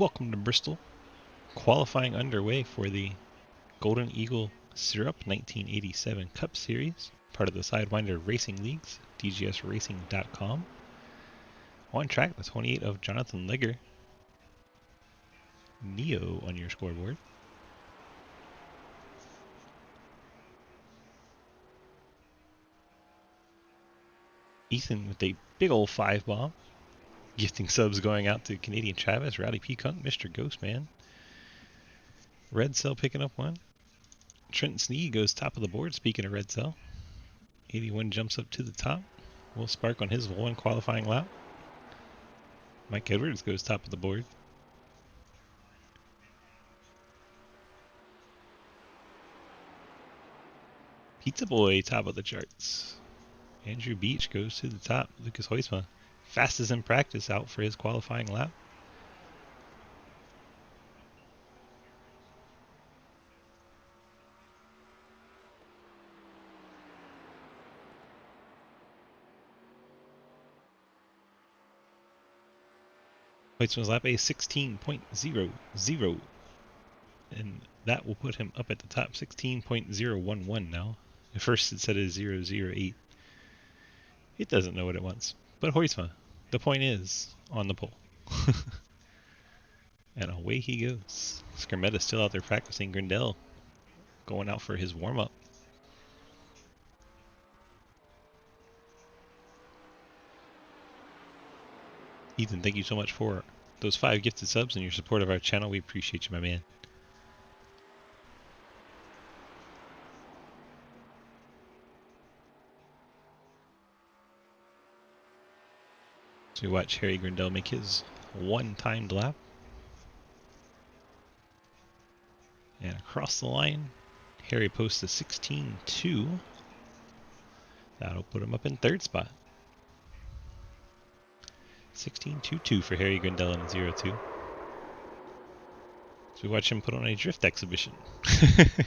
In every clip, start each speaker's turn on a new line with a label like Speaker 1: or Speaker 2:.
Speaker 1: Welcome to Bristol. Qualifying underway for the Golden Eagle Syrup 1987 Cup Series, part of the Sidewinder Racing Leagues, dgsracing.com. On track, the 28 of Jonathan Legger. Neo on your scoreboard. Ethan with a big old 5-bomb. Gifting subs going out to Canadian Travis, Rowdy Peacock, Mr. Ghostman. Red Cell picking up one. Trenton Snee goes top of the board, speaking of Red Cell. 81 jumps up to the top. Will Spark on his one qualifying lap. Mike Edwards goes top of the board. Pizza Boy top of the charts. Andrew Beach goes to the top. Lucas Hoisma, fastest in practice, out for his qualifying lap. Hoisma's lap a 16.00, and that will put him up at the top. 16.011 now. At first it said a 008. It doesn't know what it wants. But Hoisma, the point is, on the pole. And away he goes. Skermetta's still out there practicing. Grindel going out for his warm-up. Ethan, thank you so much for those 5 gifted subs and your support of our channel. We appreciate you, my man. So we watch Harry Grindel make his one-timed lap. And across the line, Harry posts a 16.2. That'll put him up in 3rd spot. 16.22 for Harry Grindel in 0-2. So we watch him put on a drift exhibition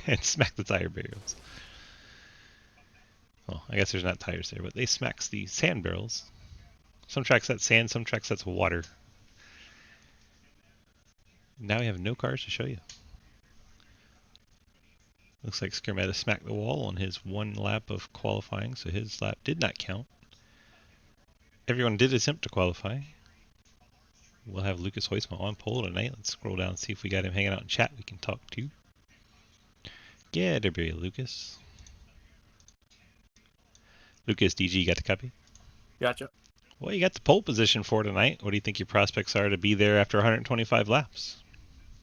Speaker 1: and smack the tire barrels. Well, I guess there's not tires there, but they smacks the sand barrels. Some tracks that's sand, some tracks that's water. Now we have no cars to show you. Looks like Skermetta smacked the wall on his one lap of qualifying, so his lap did not count. Everyone did attempt to qualify. We'll have Lucas Hoisma on pole tonight. Let's scroll down and see if we got him hanging out in chat we can talk to. Yeah, there be Lucas. Lucas, DG, you got the copy?
Speaker 2: Gotcha.
Speaker 1: Well, you got the pole position for tonight. What do you think your prospects are to be there after 125 laps?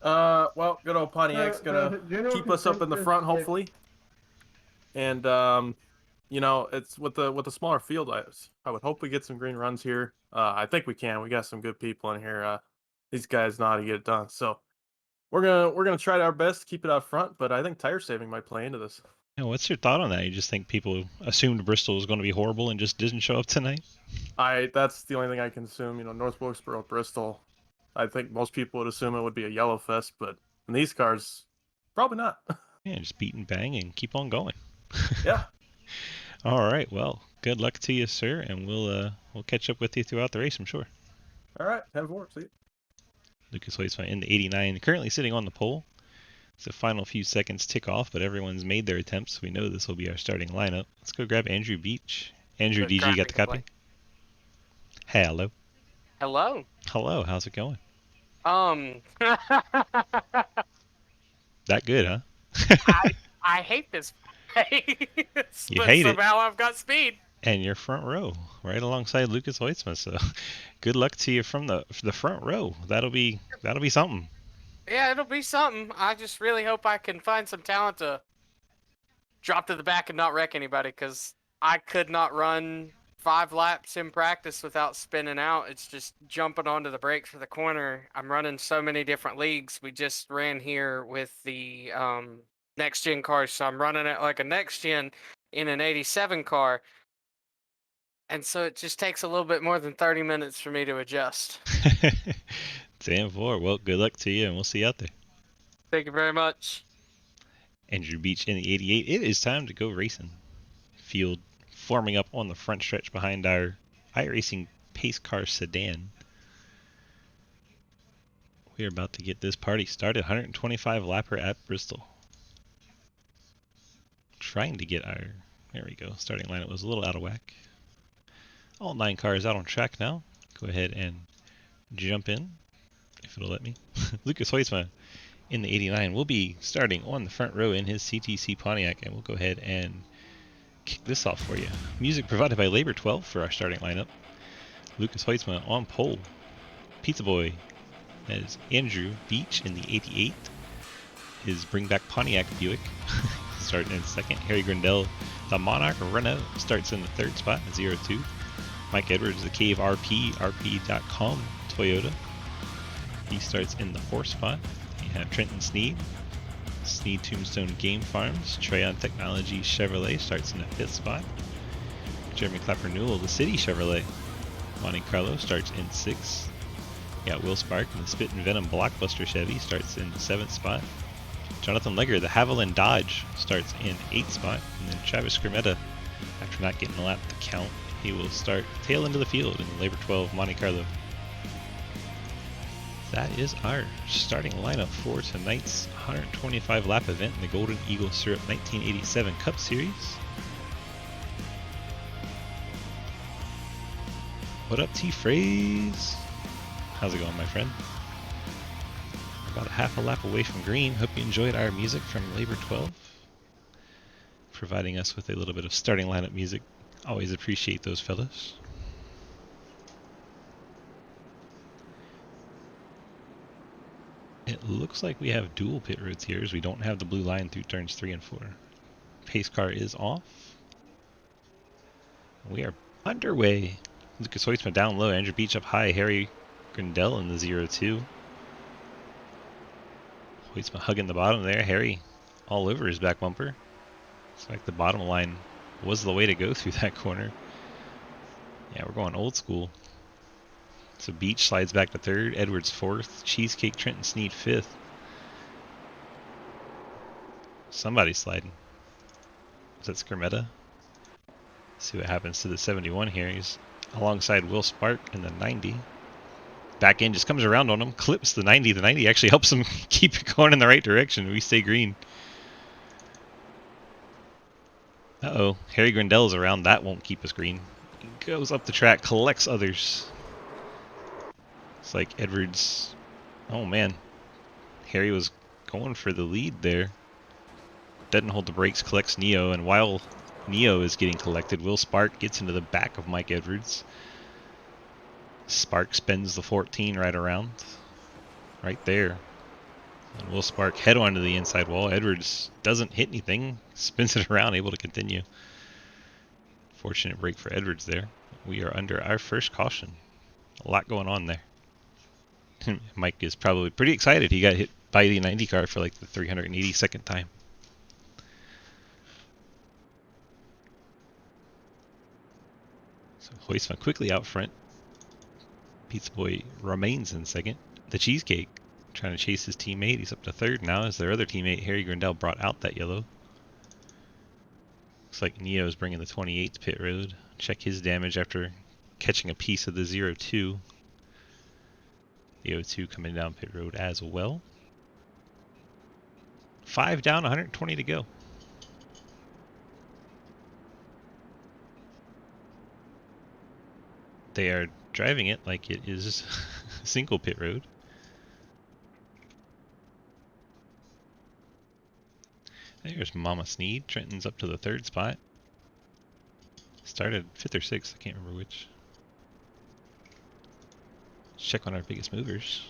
Speaker 2: Well, good old Pontiac's gonna keep us up in the front, hopefully. And you know, it's with the smaller field. I would hope we get some green runs here. I think we can. We got some good people in here. These guys know how to get it done. So we're gonna try our best to keep it out front. But I think tire saving might play into this.
Speaker 1: Yeah, what's your thought on that? You just think people assumed Bristol was going to be horrible and just didn't show up tonight?
Speaker 2: That's the only thing I can assume. You know, North Wilkesboro, Bristol. I think most people would assume it would be a yellow fest, but in these cars, probably not.
Speaker 1: Yeah, just beat and bang and keep on going.
Speaker 2: Yeah.
Speaker 1: All right. Well, good luck to you, sir, and we'll catch up with you throughout the race, I'm sure.
Speaker 2: All right. Have a See you.
Speaker 1: Lucas Hoisma in the 89, currently sitting on the pole. It's the final few seconds tick off, but everyone's made their attempts. We know this will be our starting lineup. Let's go grab Andrew Beach. Andrew, DG, got the copy? Hello.
Speaker 3: Hello.
Speaker 1: Hello. How's it going?
Speaker 3: That
Speaker 1: good, huh?
Speaker 3: I hate this place,
Speaker 1: You
Speaker 3: but
Speaker 1: hate
Speaker 3: somehow I've got speed.
Speaker 1: And you're front row, right alongside Lucas Hoisma. So, good luck to you from the front row. That'll be something.
Speaker 3: Yeah, it'll be something. I just really hope I can find some talent to drop to the back and not wreck anybody, because I could not run 5 laps in practice without spinning out. It's just jumping onto the brakes for the corner. I'm running so many different leagues. We just ran here with the next gen cars, so I'm running it like a next gen in an 87 car. And so it just takes a little bit more than 30 minutes for me to adjust.
Speaker 1: 10-4. Well, good luck to you, and we'll see you out there.
Speaker 3: Thank you very much.
Speaker 1: Andrew Beach in the 88. It is time to go racing. Field forming up on the front stretch behind our iRacing pace car sedan. We are about to get this party started. 125 lapper at Bristol. Trying to get our, there we go, starting lineup was a little out of whack. All 9 cars out on track now. Go ahead and jump in, if it'll let me. Lucas Hoytsma in the 89 will be starting on the front row in his CTC Pontiac, and we'll go ahead and kick this off for you. Music provided by Labor 12 for our starting lineup. Lucas Hoytsma on pole. Pizza Boy as Andrew Beach in the 88. His Bring Back Pontiac Buick starting in second. Harry Grindell, the Monarch Renault, starts in the third spot, 0-2. Mike Edwards, the Cave RP, RP.com Toyota. He starts in the fourth spot. You have Trenton Sneed, Sneed Tombstone Game Farms, Treyon Technology Chevrolet starts in the fifth spot. Jeremy Clapper Newell, the City Chevrolet, Monte Carlo starts in sixth. You got Will Spark and the Spit and Venom Blockbuster Chevy starts in the seventh spot. Jonathan Legger, the Haviland Dodge, starts in eighth spot. And then Travis Scrimmetta, after not getting a lap to count, he will start tail into the field in the Labor 12 Monte Carlo. That is our starting lineup for tonight's 125 lap event in the Golden Eagle Syrup 1987 Cup Series. What up, T-Phrase? How's it going, my friend? About a half a lap away from green. Hope you enjoyed our music from Labor 12, providing us with a little bit of starting lineup music. Always appreciate those fellas. It looks like we have dual pit roads here, as we don't have the blue line through turns 3 and 4. Pace car is off. We are underway. Lucas Hoytsma down low, Andrew Beach up high, Harry Grindell in the 0-2. Hoytsma hugging the bottom there, Harry all over his back bumper. Looks like the bottom line was the way to go through that corner. Yeah, we're going old school. So Beach slides back to third, Edwards fourth, Cheesecake Trenton Sneed fifth. Somebody's sliding. Is that Scrimmetta? See what happens to the 71 here. He's alongside Will Spark in the 90. Back end just comes around on him, clips the 90. The 90 actually helps him keep it going in the right direction. We stay green. Uh-oh, Harry Grindell's around. That won't keep us green. He goes up the track, collects others. It's like Edwards. Oh man, Harry was going for the lead there. Doesn't hold the brakes, collects Neo, and while Neo is getting collected, Will Spark gets into the back of Mike Edwards. Spark spins the 14 right around, right there. And Will Spark head on to the inside wall. Edwards doesn't hit anything, spins it around, able to continue. Fortunate break for Edwards there. We are under our first caution. A lot going on there. Mike is probably pretty excited. He got hit by the 90 car for like the 382nd time. So Hoytsma quickly out front. Pizza Boy remains in second. The Cheesecake trying to chase his teammate. He's up to third now as their other teammate Harry Grindell brought out that yellow. Looks like Neo is bringing the 28th pit road. Check his damage after catching a piece of the 0-2. The 0-2 coming down pit road as well. 5 down, 120 to go. They are driving it like it is a single pit road. There's Mama Sneed. Trenton's up to the third spot. Started 5th or 6th, I can't remember which. Let's check on our biggest movers.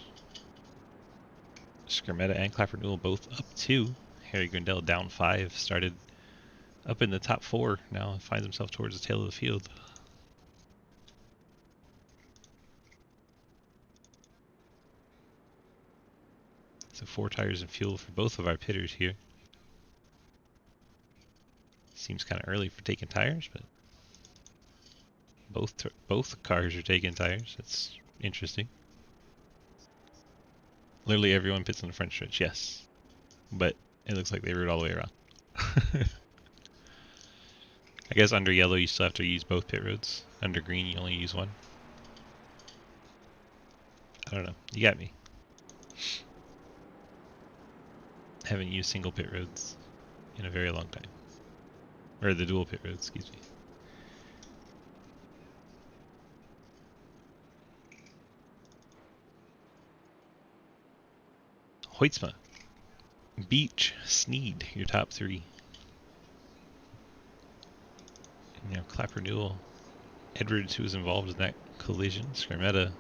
Speaker 1: Scrimmetta and Clapper Newell both up 2. Harry Grindell down 5. Started up in the top 4. Now finds himself towards the tail of the field. So 4 tires and fuel for both of our pitters here. Seems kind of early for taking tires, but both cars are taking tires. That's interesting. Literally everyone pits on the front stretch, yes. But it looks like they rode all the way around. I guess under yellow you still have to use both pit roads. Under green you only use one. I don't know. You got me. Haven't used single pit roads in a very long time. Or the dual pit roads, excuse me. Hoytsma, Beach, Sneed, your top three. And now Clapper Newell, Edwards, who was involved in that collision. Scarmetta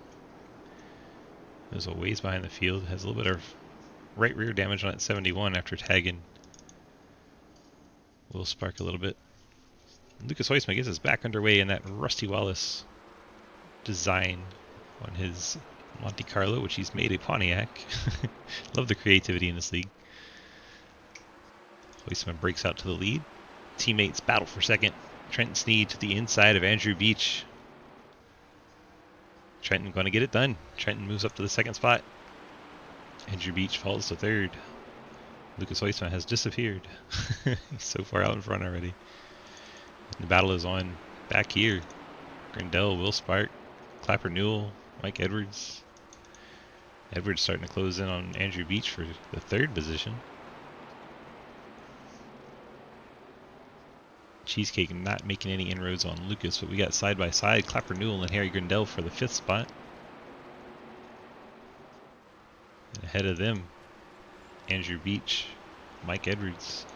Speaker 1: is a ways behind the field, has a little bit of right rear damage on that 71 after tagging Will Spark a little bit. Lucas Hoytsma gets us back underway in that Rusty Wallace design on his Monte Carlo, which he's made a Pontiac. Love the creativity in this league. Hoytsma breaks out to the lead. Teammates battle for second. Trenton Sneed to the inside of Andrew Beach. Trenton going to get it done. Trenton moves up to the second spot. Andrew Beach falls to third. Lucas Hoytsma has disappeared. He's so far out in front already. The battle is on back here. Grindell, Will Spark, Clapper Newell, Mike Edwards. Edwards starting to close in on Andrew Beach for the third position. Cheesecake not making any inroads on Lucas, but we got side by side Clapper Newell and Harry Grindell for the fifth spot. And ahead of them, Andrew Beach, Mike Edwards.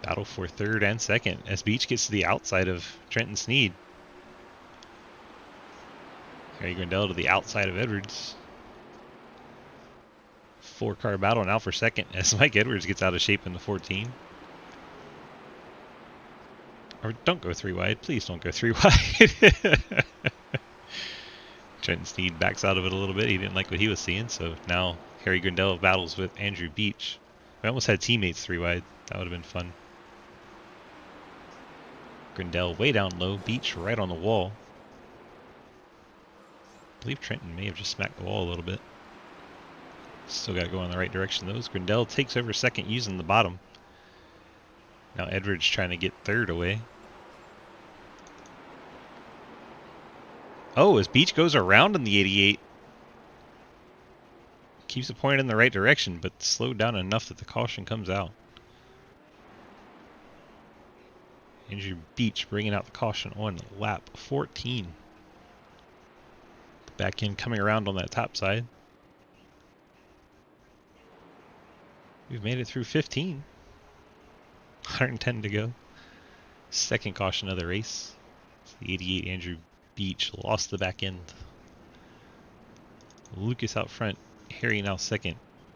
Speaker 1: Battle for third and second as Beach gets to the outside of Trenton Sneed. Harry Grindell to the outside of Edwards. 4-car battle now for second as Mike Edwards gets out of shape in the 14. Or don't go 3 wide. Please don't go 3 wide. Trenton Sneed backs out of it a little bit. He didn't like what he was seeing, so now Harry Grindell battles with Andrew Beach. We almost had teammates 3 wide. That would have been fun. Grindell way down low. Beach right on the wall. I believe Trenton may have just smacked the wall a little bit. Still got to go in the right direction though. Grindell takes over second using the bottom. Now Edwards trying to get third away. Oh, as Beach goes around in the 88. Keeps the point in the right direction, but slowed down enough that the caution comes out. Andrew Beach bringing out the caution on lap 14. Back end coming around on that top side. We've made it through 15. 110 to go. Second caution of the race. The 88 Andrew Beach lost the back end. Lucas out front. Harry now second.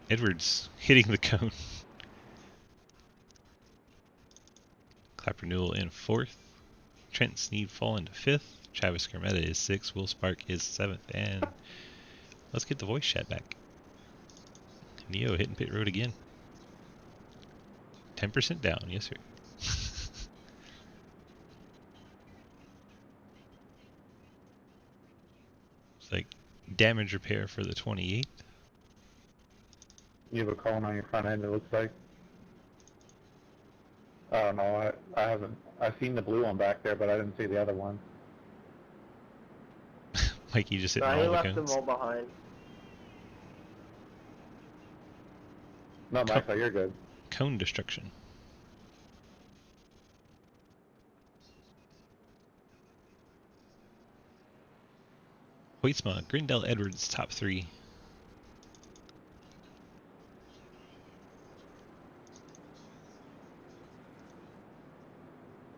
Speaker 1: Edwards hitting the cone. Clapper Newell in fourth. Trent Sneed falling to fifth. Travis Scarmetta is sixth. Will Spark is seventh. And let's get the voice chat back. Neo hitting pit road again. 10% down, yes sir. It's like damage repair for the 28th.
Speaker 4: You have a cone on your front end, it looks like. I don't know, I haven't, I've seen the blue one back there, but I didn't see the other one.
Speaker 1: Mikey just hitting
Speaker 5: he
Speaker 1: all the
Speaker 5: left
Speaker 1: cones.
Speaker 5: them all behind.
Speaker 4: No, Michael, you're good.
Speaker 1: Cone destruction. Hoytsma, Grindell, Edwards, top three.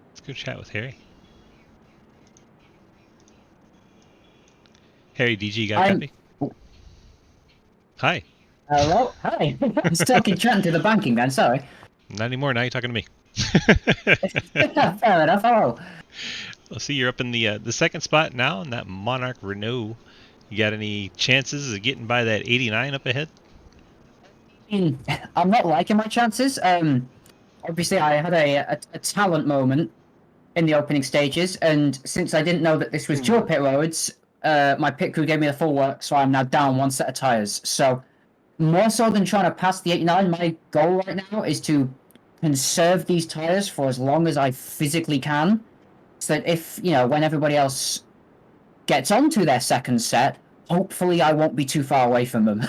Speaker 1: Let's go chat with Harry. Harry, DG, got copy? Hi.
Speaker 6: Hello, hi. I'm still keep chatting to the banking man, sorry.
Speaker 1: Not anymore, now you're talking to me.
Speaker 6: Fair enough, hello.
Speaker 1: I'll see you're up in the second spot now in that Monarch Renault. You got any chances of getting by that 89 up ahead?
Speaker 6: I'm not liking my chances. Obviously, I had a talent moment in the opening stages, and since I didn't know that this was dual pit roads, my pit crew gave me the full work, so I'm now down one set of tyres. So, more so than trying to pass the 89, my goal right now is to conserve these tyres for as long as I physically can, so that if, you know, when everybody else gets onto their second set, hopefully I won't be too far away from them.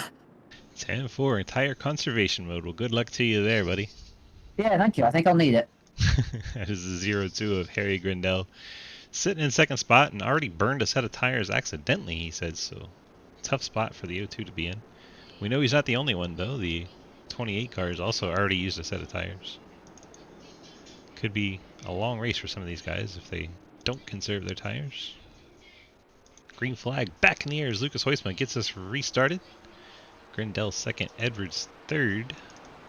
Speaker 1: 10-4, entire conservation mode. Well, good luck to you there, buddy.
Speaker 6: Yeah, thank you. I think I'll need it.
Speaker 1: That is the 0-2 of Harry Grindell. Sitting in second spot and already burned a set of tires accidentally, he said, so tough spot for the 0-2 to be in. We know he's not the only one, though. The 28 car has also already used a set of tires. Could be a long race for some of these guys if they don't conserve their tires. Green flag back in the air as Lucas Hoisman gets us restarted. Grindell second, Edwards third.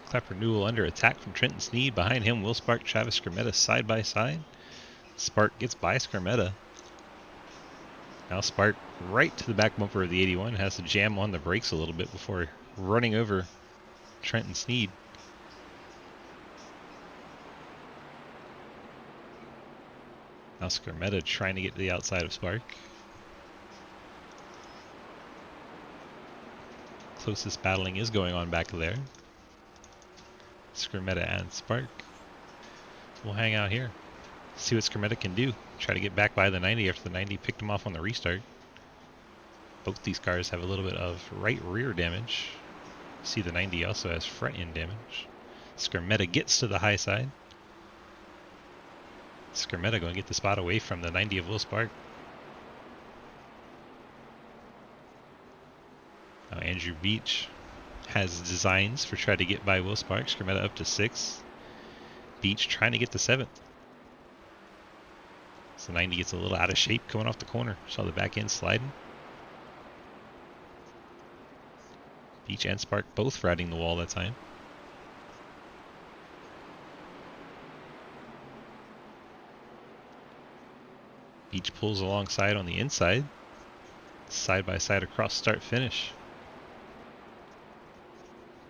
Speaker 1: Clapper Newell under attack from Trenton Sneed. Behind him, Will Spark, Travis Skrmetta side by side. Spark gets by Skrmetta. Now Spark right to the back bumper of the 81. Has to jam on the brakes a little bit before running over Trenton Sneed. Now Skrmetta trying to get to the outside of Spark. Closest battling is going on back there. Skrmetta and Spark. We'll hang out here. See what Skrmetta can do. Try to get back by the 90 after the 90 picked him off on the restart. Both these cars have a little bit of right rear damage. See the 90 also has front end damage. Skrmetta gets to the high side. Skrmetta going to get the spot away from the 90 of Will Spark. Now Andrew Beach has designs for trying to get by Will Spark. Skrmetta up to 6th. Beach trying to get to 7th. So 90 gets a little out of shape coming off the corner. Saw the back end sliding. Beach and Spark both riding the wall that time. Beach pulls alongside on the inside. Side by side across start finish.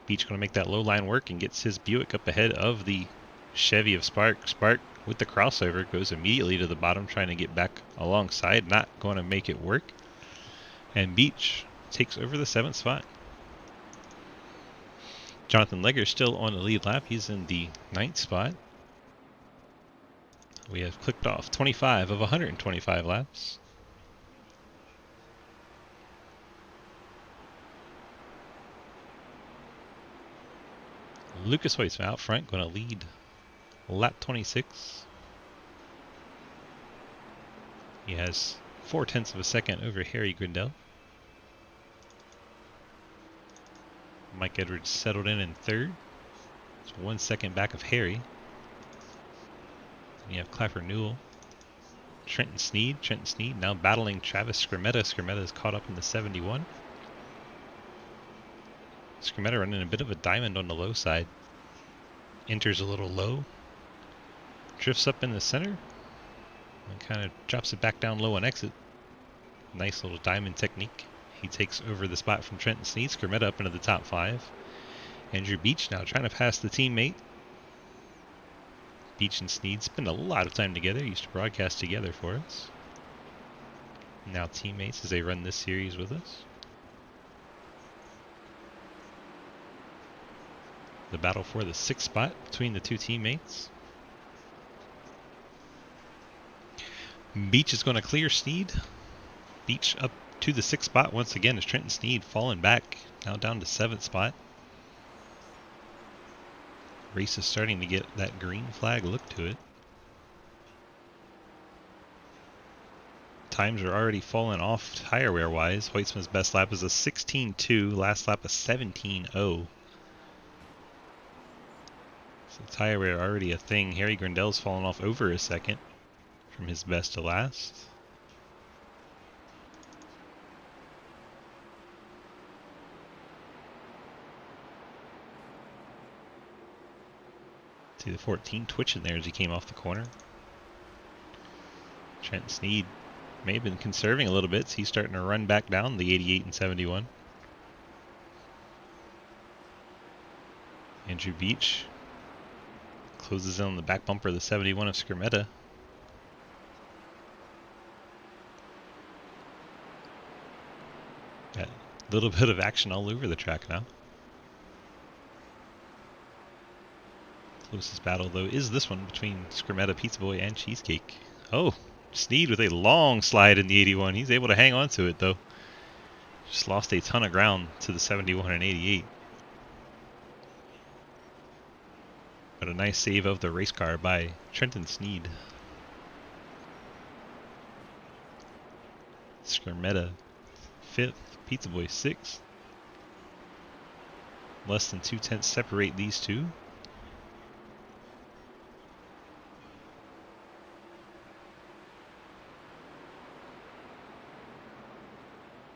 Speaker 1: Beach going to make that low line work and gets his Buick up ahead of the Chevy of Spark. Spark with the crossover goes immediately to the bottom trying to get back alongside. Not going to make it work. And Beach takes over the 7th spot. Jonathan Legger still on the lead lap. He's in the 9th spot. We have clicked off 25 of 125 laps. Lucas Hoyt's out front, going to lead lap 26. He has 0.4 of a second over Harry Grindell. Mike Edwards settled in 3rd. It's 1 second back of Harry. And you have Clapper Newell. Trenton Sneed now battling Travis Skrmetta. Skrmetta is caught up in the 71. Skrmetta running a bit of a diamond on the low side. Enters a little low. Drifts up in the center. And kind of drops it back down low on exit. Nice little diamond technique. He takes over the spot from Trenton Sneed. Skrmetta up into the top 5. Andrew Beach now trying to pass the teammate. Beach and Sneed spend a lot of time together. Used to broadcast together for us. Now teammates as they run this series with us. The battle for the 6th spot between the two teammates. Beach is going to clear Sneed. Beach up to the 6th spot once again as Trenton Sneed falling back. Now down to 7th spot. Race is starting to get that green flag look to it. Times are already falling off tire wear wise. Hoytsman's best lap is a 16.2, last lap a 17.0. So tire wear already a thing. Harry Grindell's fallen off over a second from his best to last. See the 14 twitching there as he came off the corner. Trent Sneed may have been conserving a little bit, so he's starting to run back down the 88 and 71. Andrew Beach closes in on the back bumper of the 71 of Skrmetta. Got a little bit of action all over the track now. Closest battle, though, is this one between Skrmetta, Pizza Boy, and Cheesecake. Oh, Sneed with a long slide in the 81. He's able to hang on to it, though. Just lost a ton of ground to the 71 and 88. But a nice save of the race car by Trenton Sneed. Skirmetta 5th, Pizza Boy 6th. Less than 2/10 separate these two.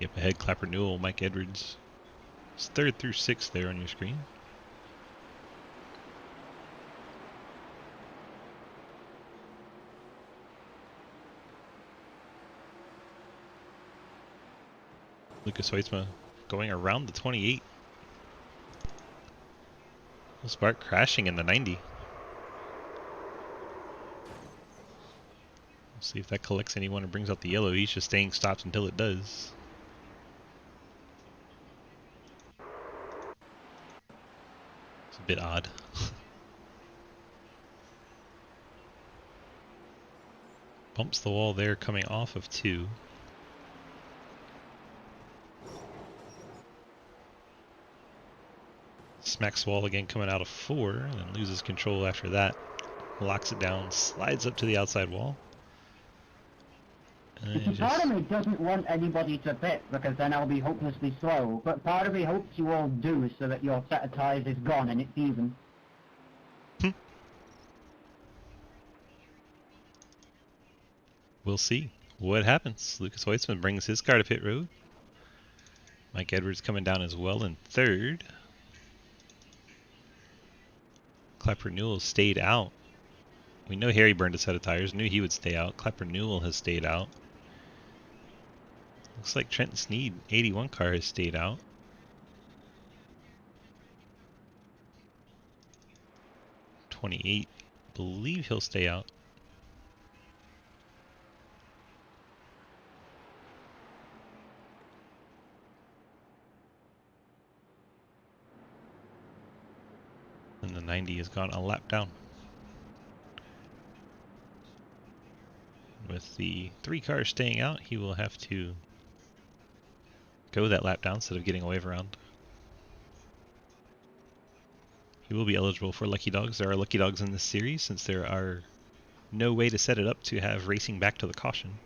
Speaker 1: Yep, ahead Clapper Newell, Mike Edwards. It's 3rd through 6th there on your screen. Lucas Hoytsma going around the 28. Will Spark crashing in the 90. We'll see if that collects anyone and brings out the yellow. He's just staying stopped until it does. It's a bit odd. Bumps the wall there coming off of 2. Smacks the wall again coming out of 4, and then loses control after that. Locks it down, slides up to the outside wall. And
Speaker 6: Part of me doesn't want anybody to pit because then I'll be hopelessly slow, but part of me hopes you all do so that your set of tyres is gone and it's even.
Speaker 1: We'll see what happens. Lucas Hoytsman brings his car to pit road. Mike Edwards coming down as well in 3rd. Clapper Newell stayed out. We know Harry burned a set of tires, knew he would stay out. Clapper Newell has stayed out. Looks like Trenton Sneed, 81 car, has stayed out. '28, believe he'll stay out. And the 90 has gone a lap down. With the 3 cars staying out, he will have to go that lap down instead of getting a wave around. He will be eligible for Lucky Dogs. There are Lucky Dogs in this series since there are no way to set it up to have racing back to the caution.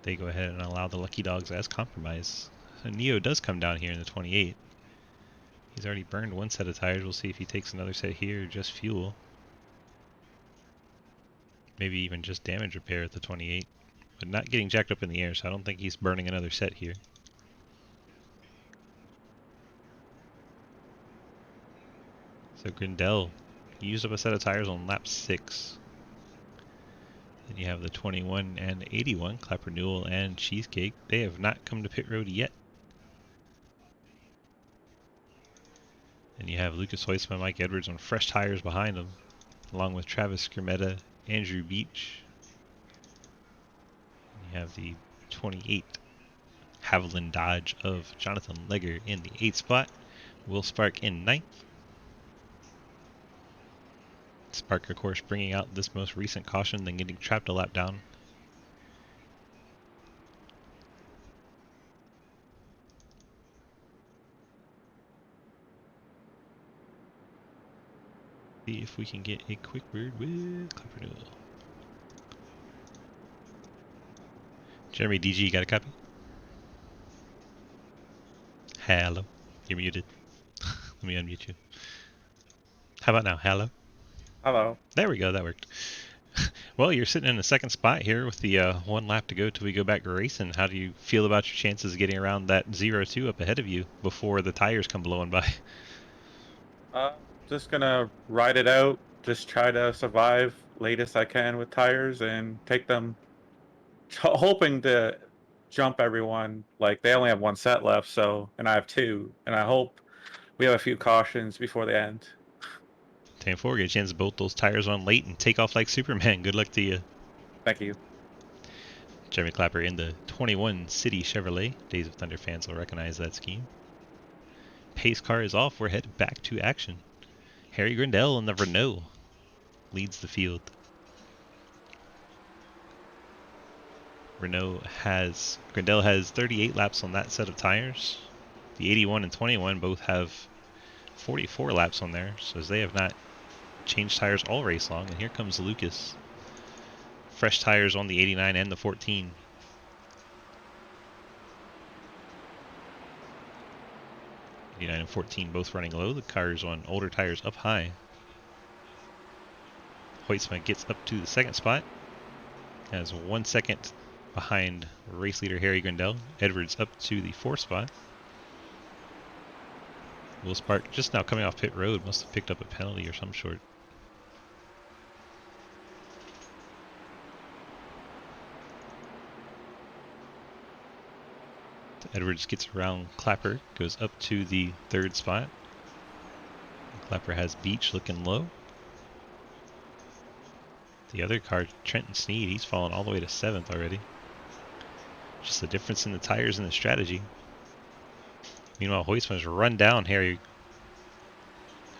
Speaker 1: They go ahead and allow the Lucky Dogs as compromise. So Neo does come down here in the 28. He's already burned 1 set of tires. We'll see if he takes another set here or just fuel. Maybe even just damage repair at the 28. But not getting jacked up in the air, so I don't think he's burning another set here. So Grindel used up a set of tires on lap 6. Then you have the 21 and 81, Clapper Newell and Cheesecake. They have not come to pit road yet. And you have Lucas Hoytsma, Mike Edwards on fresh tires behind them, along with Travis Skirmetta, Andrew Beach. And you have the 28 Haviland Dodge of Jonathan Legger in the 8th spot. Will Spark in 9th. Spark, of course, bringing out this most recent caution, then getting trapped a lap down. See if we can get a quick word with Clapper Newell. Jeremy DG, got a copy? Hello. You're muted. Let me unmute you. How about now? Hello?
Speaker 4: Hello.
Speaker 1: There we go, that worked. Well, you're sitting in the 2nd spot here with the 1 lap to go till we go back to racing. How do you feel about your chances of getting around that 0-2 up ahead of you before the tires come blowing by?
Speaker 4: Just gonna ride it out, just try to survive latest I can with tires and take them, hoping to jump everyone. Like, they only have 1 set left, so, and I have 2, and I hope we have a few cautions before the end.
Speaker 1: 10-4, get a chance to bolt those tires on late and take off like Superman. Good luck to you.
Speaker 4: Thank you.
Speaker 1: Jeremy Clapper in the 21 City Chevrolet. Days of Thunder fans will recognize that scheme. Pace car is off. We're headed back to action. Harry Grindel in the Renault leads the field. Grindel has 38 laps on that set of tires. The 81 and 21 both have 44 laps on there, so they have not changed tires all race long. And here comes Lucas. Fresh tires on the 89 and the 14. '89 and 14 both running low. The cars on older tires up high. Hoytsma gets up to the second spot. Has 1 second behind race leader Harry Grindel. Edwards up to the fourth spot. Will Spark just now coming off pit road. Must have picked up a penalty or some sort. Edwards gets around Clapper, goes up to the third spot. Clapper has Beach looking low. The other car, Trenton Sneed, he's fallen all the way to 7th already. Just the difference in the tires and the strategy. Meanwhile, Hoytsman's run down Harry.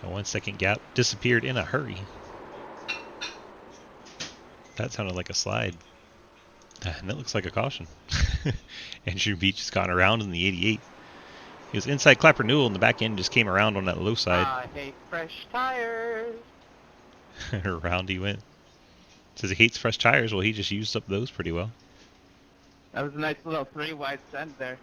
Speaker 1: A 1 second gap, disappeared in a hurry. That sounded like a slide. And that looks like a caution. Andrew Beach has gone around in the 88. He was inside Clapper Newell, and the back end just came around on that low side.
Speaker 3: I hate fresh tires.
Speaker 1: Around he went. Says he hates fresh tires. Well, he just used up those pretty well.
Speaker 5: That was a nice little 3 wide send there.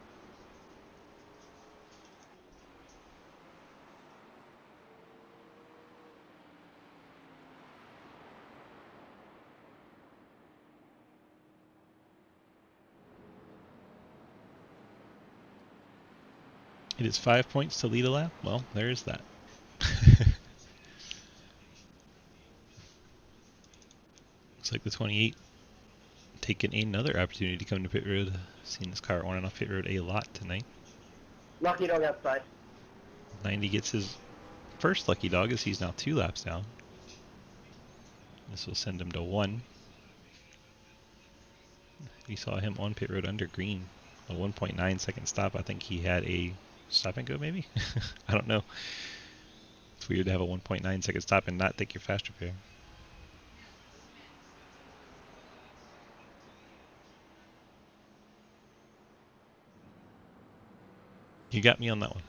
Speaker 1: It is 5 points to lead a lap. Well, there's that. Looks like the 28 taking another opportunity to come to pit road. Seen this car on and off pit road a lot tonight.
Speaker 6: Lucky dog outside.
Speaker 1: 90 gets his first lucky dog as he's now 2 laps down. This will send him to 1. We saw him on pit road under green. A 1.9 second stop. I think he had a stop and go maybe? I don't know. It's weird to have a 1.9 second stop and not take your fast repair. You got me on that one.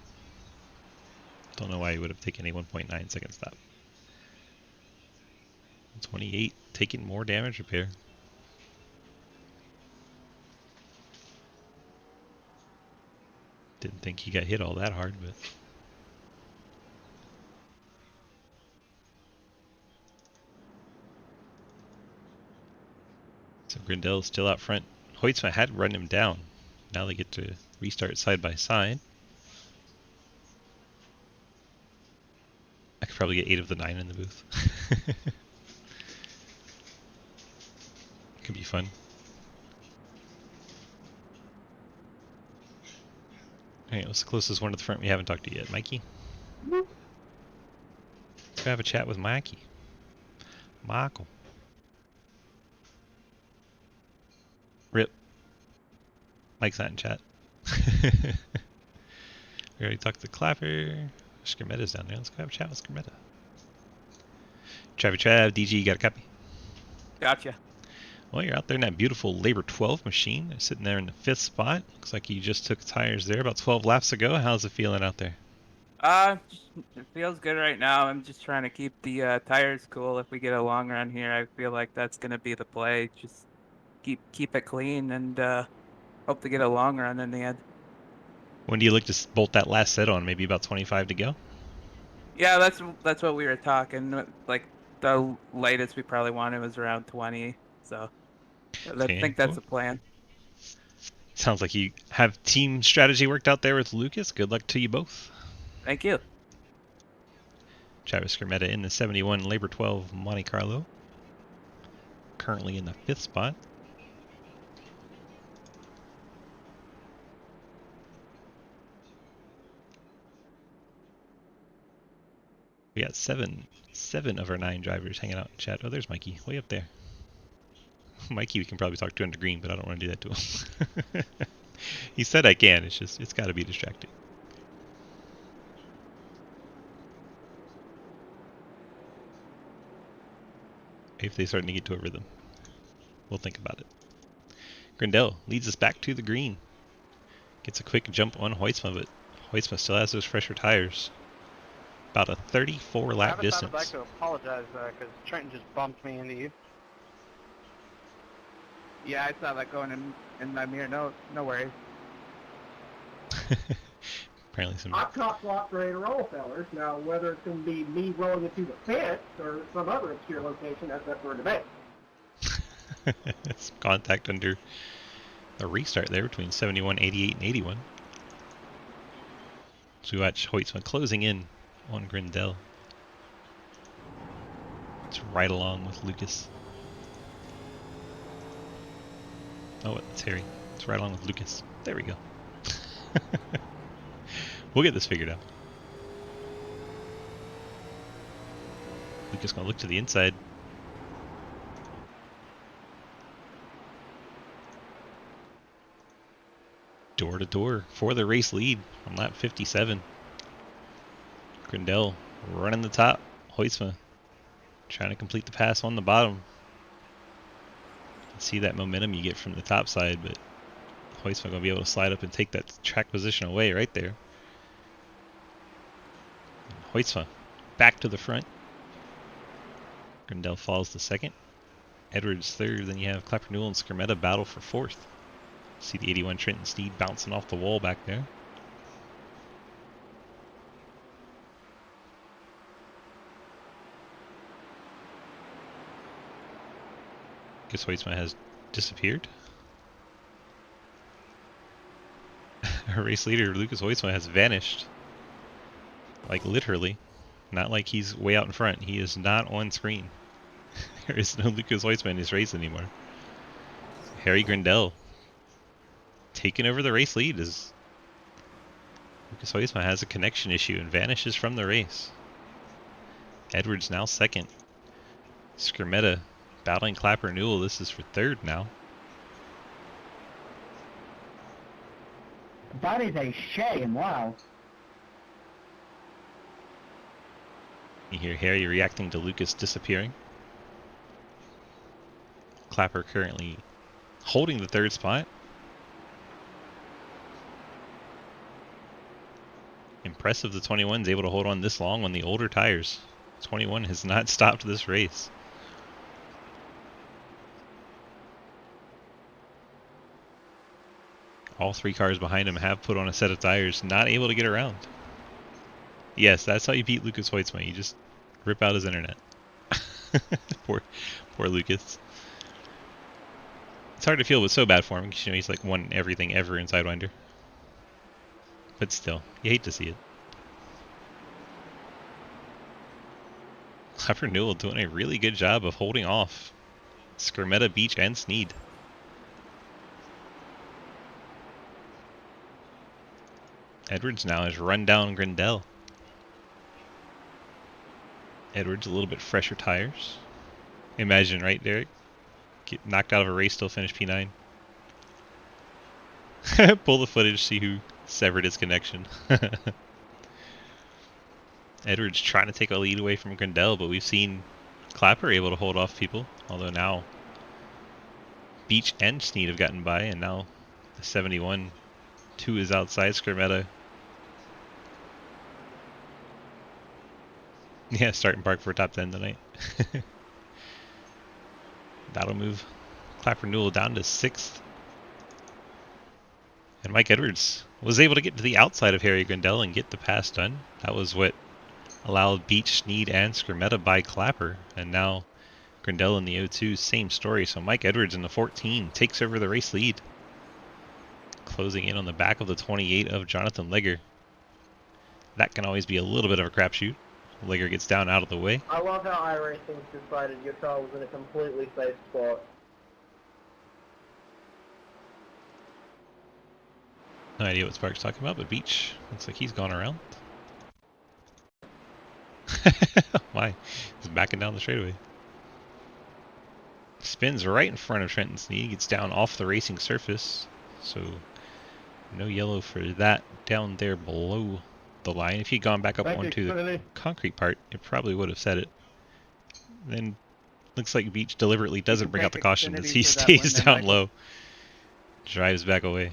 Speaker 1: Don't know why you would have taken a 1.9 second stop. 28 taking more damage repair. Didn't think he got hit all that hard, but so Grindel's still out front. Hoytsma had run him down. Now they get to restart side by side. I could probably get 8 of the 9 in the booth. Could be fun. Alright, what's the closest one to the front we haven't talked to yet? Mikey? Let's go have a chat with Mikey. Michael. Rip. Mike's not in chat. We already talked to Clapper. Skermetta's down there. Let's go have a chat with Skermetta. Trav, DG, you got a copy?
Speaker 5: Gotcha.
Speaker 1: Well, you're out there in that beautiful Labor 12 machine. They're sitting there in the 5th spot. Looks like you just took tires there about 12 laps ago. How's it feeling out there?
Speaker 5: It feels good right now. I'm just trying to keep the tires cool. If we get a long run here, I feel like that's gonna be the play. Just keep it clean and hope to get a long run in the end.
Speaker 1: When do you look to bolt that last set on? Maybe about 25 to go?
Speaker 5: Yeah, that's what we were talking. Like the latest we probably wanted was around 20. So I
Speaker 1: Okay,
Speaker 5: think that's
Speaker 1: cool.
Speaker 5: the plan.
Speaker 1: Sounds like you have team strategy worked out there with Lucas. Good luck to you both.
Speaker 5: Thank you.
Speaker 1: Travis Skermetta in the 71 Labor 12 Monte Carlo. Currently in the 5th spot. We got seven of our 9 drivers hanging out in chat. Oh, there's Mikey, way up there. Mikey, we can probably talk to under green, but I don't want to do that to him. He said I can. It's got to be distracting. If they start to get to a rhythm, we'll think about it. Grindel leads us back to the green. Gets a quick jump on Hoytsma, but Hoytsma still has those fresher tires. About a 34 lap
Speaker 7: Travis,
Speaker 1: distance.
Speaker 7: I would like to apologize because Trenton just bumped me into you.
Speaker 5: Yeah, I saw that going in my mirror. No worries.
Speaker 1: Apparently some...
Speaker 8: I cock-blocked ready to roll, fellas. Now, whether it's going to be me rolling into the pit or some other obscure location, that's up for debate.
Speaker 1: It's contact under a restart there between 71, 88, and 81. So we watch Hoytsma closing in on Grindel. It's right along with Lucas. Oh, it's Harry. It's right along with Lucas. There we go. We'll get this figured out. Lucas gonna look to the inside. Door to door for the race lead on lap 57. Grindel running the top. Hoytsma trying to complete the pass on the bottom. See that momentum you get from the top side, but Hoytsma going to be able to slide up and take that track position away right there. Hoytsma back to the front. Grindel falls to second. Edwards third. Then you have Clapper Newell and Skermetta battle for fourth. See the 81 Trenton Steed bouncing off the wall back there. Guess Hoytsma has disappeared. Our race leader, Lucas Hoytsma, has vanished. Like literally. Not like he's way out in front. He is not on screen. There is no Lucas Hoytsma in this race anymore. Harry Grindel taking over the race lead as Lucas Hoytsma has a connection issue and vanishes from the race. Edwards now second. Skermetta battling Clapper Newell. This is for third now.
Speaker 6: That is a shame, wow.
Speaker 1: You hear Harry reacting to Lucas disappearing. Clapper currently holding the third spot. Impressive the 21's able to hold on this long on the older tires. 21 has not stopped this race. All three cars behind him have put on a set of tires, not able to get around. Yes, that's how you beat Lucas Hoytsma. You just rip out his internet. poor Lucas. It's hard to feel, but so bad for him because he's like won everything ever in Sidewinder. But still, you hate to see it. Clapper Newell doing a really good job of holding off Skermetta, Beach, and Sneed. Edwards now has run down Grindel. Edwards a little bit fresher tires. Imagine, right, Derek? Get knocked out of a race, still finish P9. Pull the footage, see who severed his connection. Edwards trying to take a lead away from Grindel, but we've seen Clapper able to hold off people. Although now Beach and Sneed have gotten by, and now the 71 2 is outside Skermetta. Yeah, starting park for a top 10 tonight. That'll move Clapper Newell down to 6th. And Mike Edwards was able to get to the outside of Harry Grindel and get the pass done. That was what allowed Beach, Sneed, and Skermetta by Clapper. And now Grindel in the 02, same story. So Mike Edwards in the 14 takes over the race lead. Closing in on the back of the 28 of Jonathan Legger. That can always be a little bit of a crapshoot. Legger gets down out of the way.
Speaker 8: I love how iRacing decided your car was in a completely safe spot.
Speaker 1: No idea what Spark's talking about, but Beach looks like he's gone around. Why? He's backing down the straightaway. Spins right in front of Trenton Sneed, gets down off the racing surface. So no yellow for that down there below the line. If he'd gone back up onto the concrete part, it probably would have said it. Then looks like Beach deliberately doesn't bring out the caution as he stays down low. Drives back away.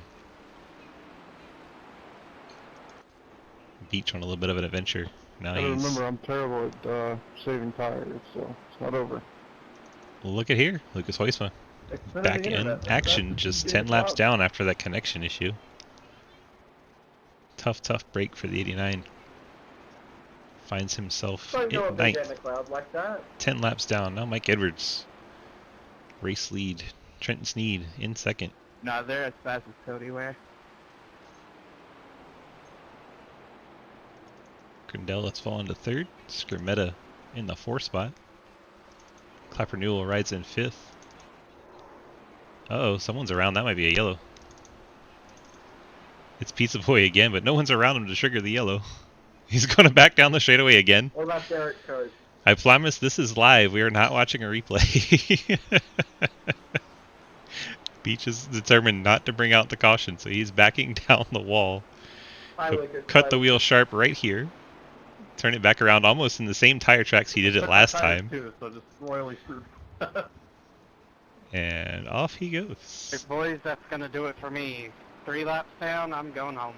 Speaker 1: Beach on a little bit of an adventure. Now
Speaker 9: Gotta
Speaker 1: he's...
Speaker 9: remember, I'm terrible at saving tires, so it's not over.
Speaker 1: Look at here. Lucas Huisma.
Speaker 8: Xfinity
Speaker 1: Back in
Speaker 8: Internet.
Speaker 1: action,
Speaker 8: That's
Speaker 1: just
Speaker 8: the
Speaker 1: 10 laps
Speaker 8: job.
Speaker 1: down after that connection issue. Tough break for the 89. Finds himself
Speaker 8: So you know
Speaker 1: at
Speaker 8: if they get in
Speaker 1: ninth.
Speaker 8: the cloud like that.
Speaker 1: 10 laps down. Now Mike Edwards. Race lead. Trenton Sneed in second.
Speaker 5: No, they're as fast as Cody were.
Speaker 1: Grindel has fallen to third. Skermetta in the fourth spot. Clapper Newell rides in fifth. Uh-oh, someone's around. That might be a yellow. It's Pizza Boy again, but no one's around him to trigger the yellow. He's going to back down the straightaway again.
Speaker 8: Well, that's Eric Code.
Speaker 1: I promise this is live. We are not watching a replay. Beach is determined not to bring out the caution, so he's backing down the wall. He'll cut the wheel sharp right here. Turn it back around almost in the same tire tracks he did it last time.
Speaker 8: Too, so just royally screwed.
Speaker 1: And off he
Speaker 7: Hey,
Speaker 1: goes.
Speaker 7: boys, that's gonna do it for me. 3 laps down, I'm going home.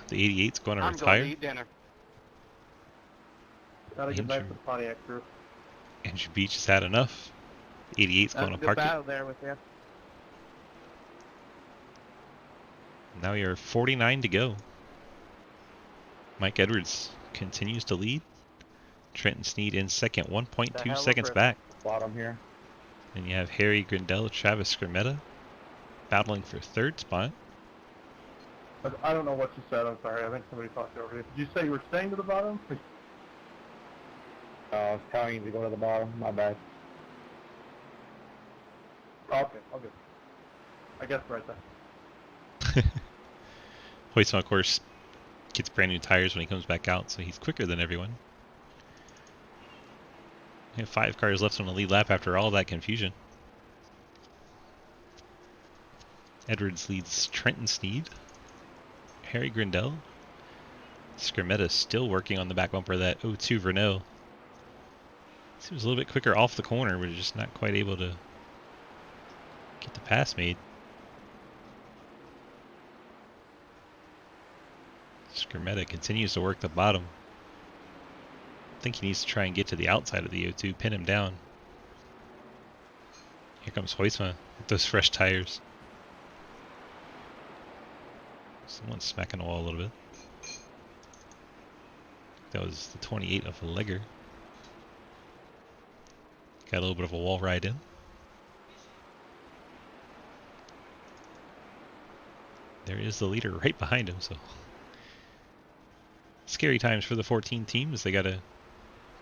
Speaker 1: The 88's going to
Speaker 7: I'm going
Speaker 1: retire.
Speaker 7: to eat dinner.
Speaker 8: Gotta get back to the Pontiac group.
Speaker 1: Andrew Beach has had enough. 88's going to
Speaker 5: Good
Speaker 1: park it.
Speaker 5: battle there with you.
Speaker 1: Now you're 49 to go. Mike Edwards continues to lead. Trenton Sneed in second, 1.2 seconds back.
Speaker 4: Bottom here.
Speaker 1: And you have Harry Grindel, Travis Skermetta battling for third spot.
Speaker 8: I don't know what you said. I'm sorry. I think somebody talked over you. Did you say you were staying to the bottom?
Speaker 4: I was telling you to go to the bottom. My bad.
Speaker 8: Okay, I'll good. I guess right there.
Speaker 1: Hoyson, of course, gets brand new tires when he comes back out, so he's quicker than everyone. We have 5 cars left on the lead lap after all that confusion. Edwards leads Trenton Sneed. Harry Grindel. Skermetta still working on the back bumper of that 02 Renault. Seems a little bit quicker off the corner, but just not quite able to get the pass made. Skermetta continues to work the bottom. I think he needs to try and get to the outside of the O2, pin him down. Here comes Huisma with those fresh tires. Someone's smacking the wall a little bit. That was the 28 of Legger. Got a little bit of a wall ride in. There is the leader right behind him, so scary times for the 14 teams. They got to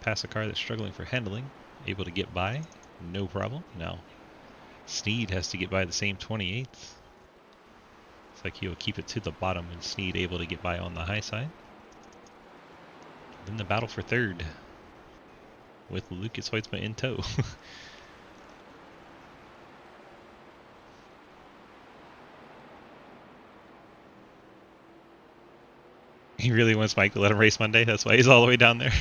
Speaker 1: pass a car that's struggling for handling. Able to get by, no problem. Now, Sneed has to get by the same 28th. Looks like he'll keep it to the bottom, and Sneed able to get by on the high side. Then the battle for third, with Lucas Hoitzma in tow. He really wants Mike to let him race Monday. That's why he's all the way down there.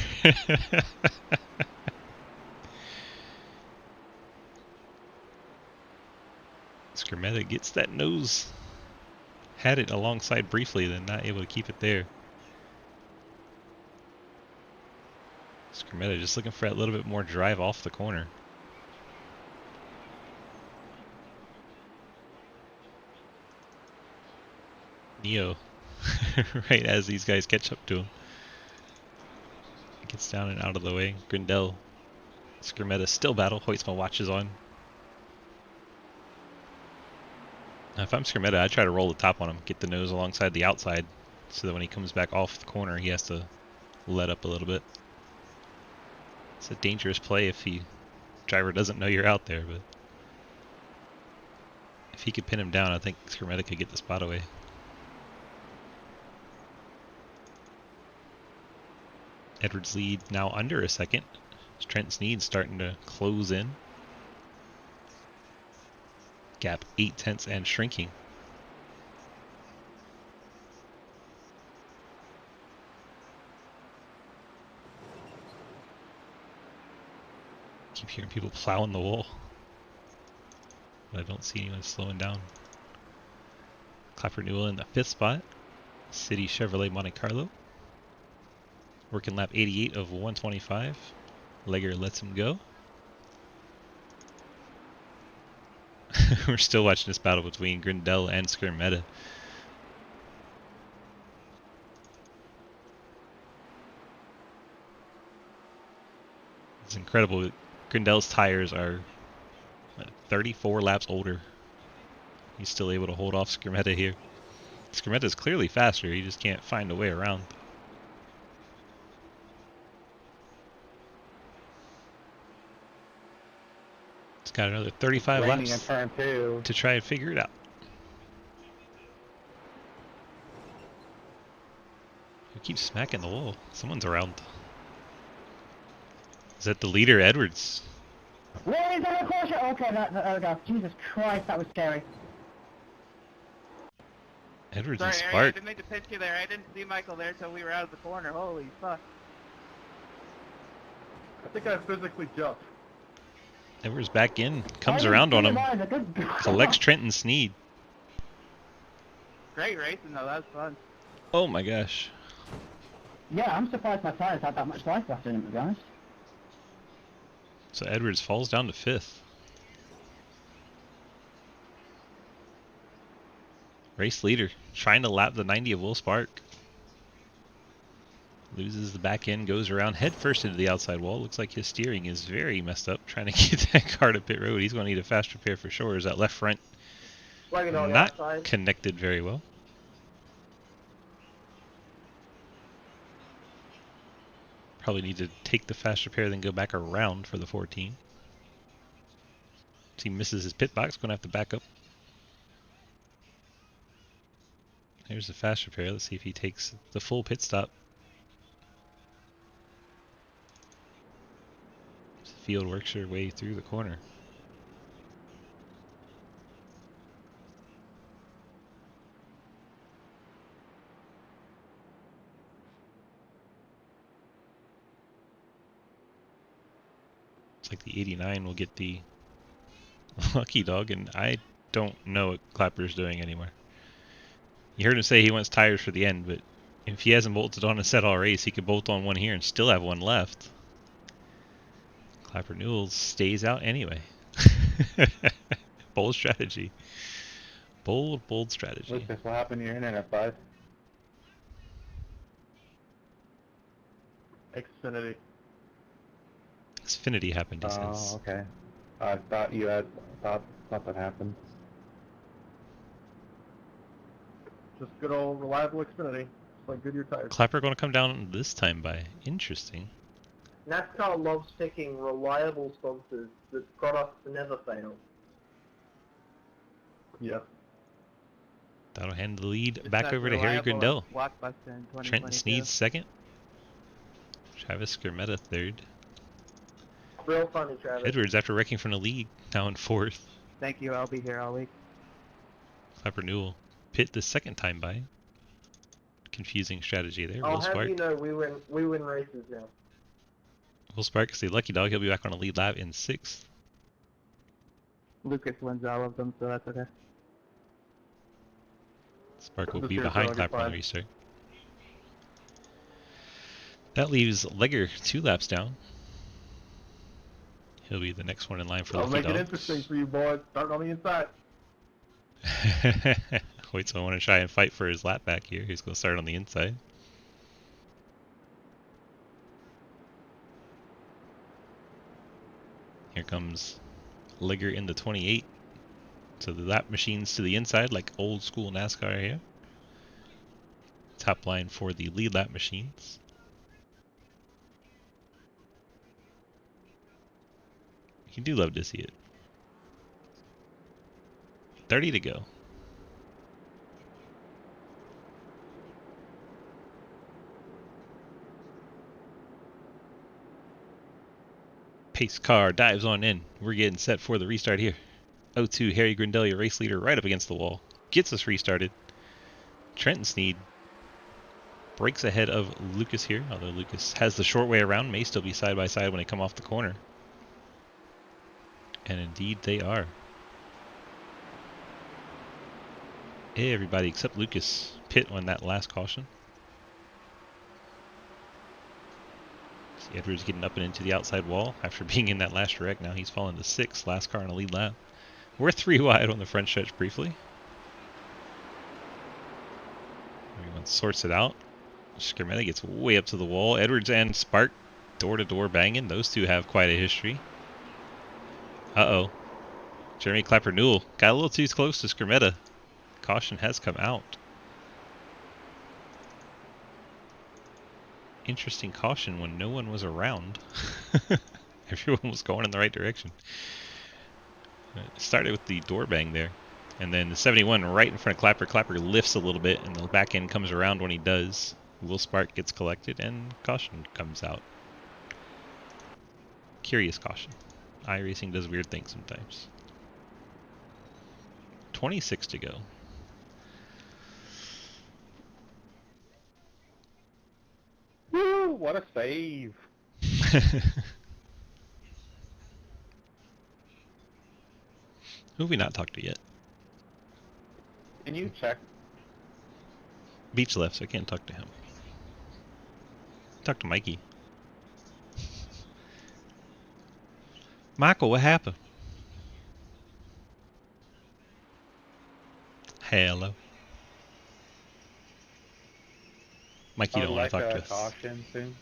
Speaker 1: Skermetta gets that nose. Had it alongside briefly, then not able to keep it there. Skermetta just looking for that little bit more drive off the corner. Neo, right as these guys catch up to him, gets down and out of the way. Grindel, Skermetta still battle. Hoitzma watches on. Now, if I'm Skermetta, I'd try to roll the top on him, get the nose alongside the outside, so that when he comes back off the corner, he has to let up a little bit. It's a dangerous play if the driver doesn't know you're out there, but if he could pin him down, I think Skermetta could get the spot away. Edwards lead now under a second. Trent Sneed starting to close in. Gap 0.8 and shrinking. Keep hearing people plowing the wall, but I don't see anyone slowing down. Clapper Newell in the 5th spot. City Chevrolet Monte Carlo. Working lap 88 of 125. Legger lets him go. We're still watching this battle between Grindel and Skirmetta. It's incredible. Grindel's tires are 34 laps older. He's still able to hold off Skirmetta here. Skirmetta's clearly faster, he just can't find a way around. He's got another 35
Speaker 9: Raining
Speaker 1: laps
Speaker 9: in turn 2.
Speaker 1: to try and figure it out. He keeps smacking the wall. Someone's around. Is that the leader, Edwards?
Speaker 6: Where is that caution? Okay, there we go. Jesus Christ, that was scary.
Speaker 1: Edwards
Speaker 5: Sorry,
Speaker 1: and
Speaker 5: Harry, I
Speaker 1: Spark.
Speaker 5: didn't make the pitch you there. I didn't see Michael there till we were out of the corner. Holy fuck.
Speaker 9: I think I physically jumped.
Speaker 1: Edwards back in, comes around on him, collects Trent and Sneed.
Speaker 5: Great racing though, that was fun.
Speaker 1: Oh my gosh.
Speaker 6: Yeah, I'm surprised my tires had that much life left in them, to be honest.
Speaker 1: So Edwards falls down to 5th. Race leader, trying to lap the 90 of Will Spark. Loses the back end, goes around head first into the outside wall. Looks like his steering is very messed up, trying to get that car to pit road. He's going to need a fast repair for sure. Is that left front not connected very well? Probably need to take the fast repair, then go back around for the 14. So he misses his pit box, going to have to back up. Here's the fast repair. Let's see if he takes the full pit stop. The field works their way through the corner. Looks like the 89 will get the lucky dog, and I don't know what Clapper's doing anymore. You heard him say he wants tires for the end, but if he hasn't bolted on a set all race, he could bolt on one here and still have one left. Clapper Newell stays out anyway. Bold strategy. Bold strategy.
Speaker 9: Lucas, what happened to your internet, bud? Xfinity.
Speaker 1: Xfinity happened, he
Speaker 9: Oh,
Speaker 1: says.
Speaker 9: okay. I thought you had thought that happened. Just good old reliable Xfinity. It's like Goodyear tires.
Speaker 1: Clapper going to come down this time by. Interesting.
Speaker 8: NASCAR loves picking reliable sponsors that products never fail.
Speaker 9: Yeah.
Speaker 1: That'll hand the lead
Speaker 5: Just
Speaker 1: back
Speaker 5: as
Speaker 1: over to Harry
Speaker 5: reliable
Speaker 1: Grindel.
Speaker 5: as Blockbuster in
Speaker 1: Trenton
Speaker 5: 2022.
Speaker 1: Sneed second. Travis Skirmetta third.
Speaker 8: Real funny, Travis.
Speaker 1: Edwards, after wrecking from the lead, now in 4th.
Speaker 5: Thank you, I'll be here all week.
Speaker 1: Clapper Newell pit the second time by. Confusing strategy there.
Speaker 8: I'll
Speaker 1: Will
Speaker 8: have
Speaker 1: Spark.
Speaker 8: you know we win races now.
Speaker 1: Will Spark is the lucky dog. He'll be back on a lead lap in 6th.
Speaker 5: Lucas wins all of them, so that's okay.
Speaker 1: Spark will
Speaker 9: Just
Speaker 1: be
Speaker 9: here,
Speaker 1: behind
Speaker 9: dog,
Speaker 1: Clapper on the
Speaker 9: fine.
Speaker 1: restart. That leaves Legger 2 laps down. He'll be the next one in line for
Speaker 9: I'll
Speaker 1: lucky
Speaker 9: make it
Speaker 1: dogs.
Speaker 9: interesting for you boys. Starting on the inside.
Speaker 1: Wait, so I want to try and fight for his lap back here. He's going to start on the inside. Here comes Legger in the 28. So the lap machines to the inside, like old school NASCAR here. Top line for the lead lap machines. You do love to see it. 30 to go. Pace car dives on in. We're getting set for the restart here. 0-2 Harry Grindel, your race leader, right up against the wall. Gets us restarted. Trenton Sneed breaks ahead of Lucas here, although Lucas has the short way around, may still be side by side when they come off the corner. And indeed they are. Everybody except Lucas pit on that last caution. See Edwards getting up and into the outside wall after being in that last wreck. Now he's fallen to 6th, last car on a lead lap. We're 3 wide on the front stretch briefly. Everyone sorts it out. Skermetta gets way up to the wall. Edwards and Spark door-to-door banging. Those two have quite a history. Uh-oh. Jeremy Clapper-Newell got a little too close to Skermetta. Caution has come out. Interesting caution when no one was around. Everyone was going in the right direction. It started with the door bang there. And then the 71 right in front of Clapper. Clapper lifts a little bit and the back end comes around when he does. Will Spark gets collected and caution comes out. Curious caution. iRacing does weird things sometimes. 26 to go.
Speaker 9: Woo! What a save!
Speaker 1: Who have we not talked to yet?
Speaker 9: Can you check?
Speaker 1: Beach left, so I can't talk to him. Talk to Mikey. Michael, what happened? Hello. Mikey don't want to talk to us.
Speaker 4: Caution soon.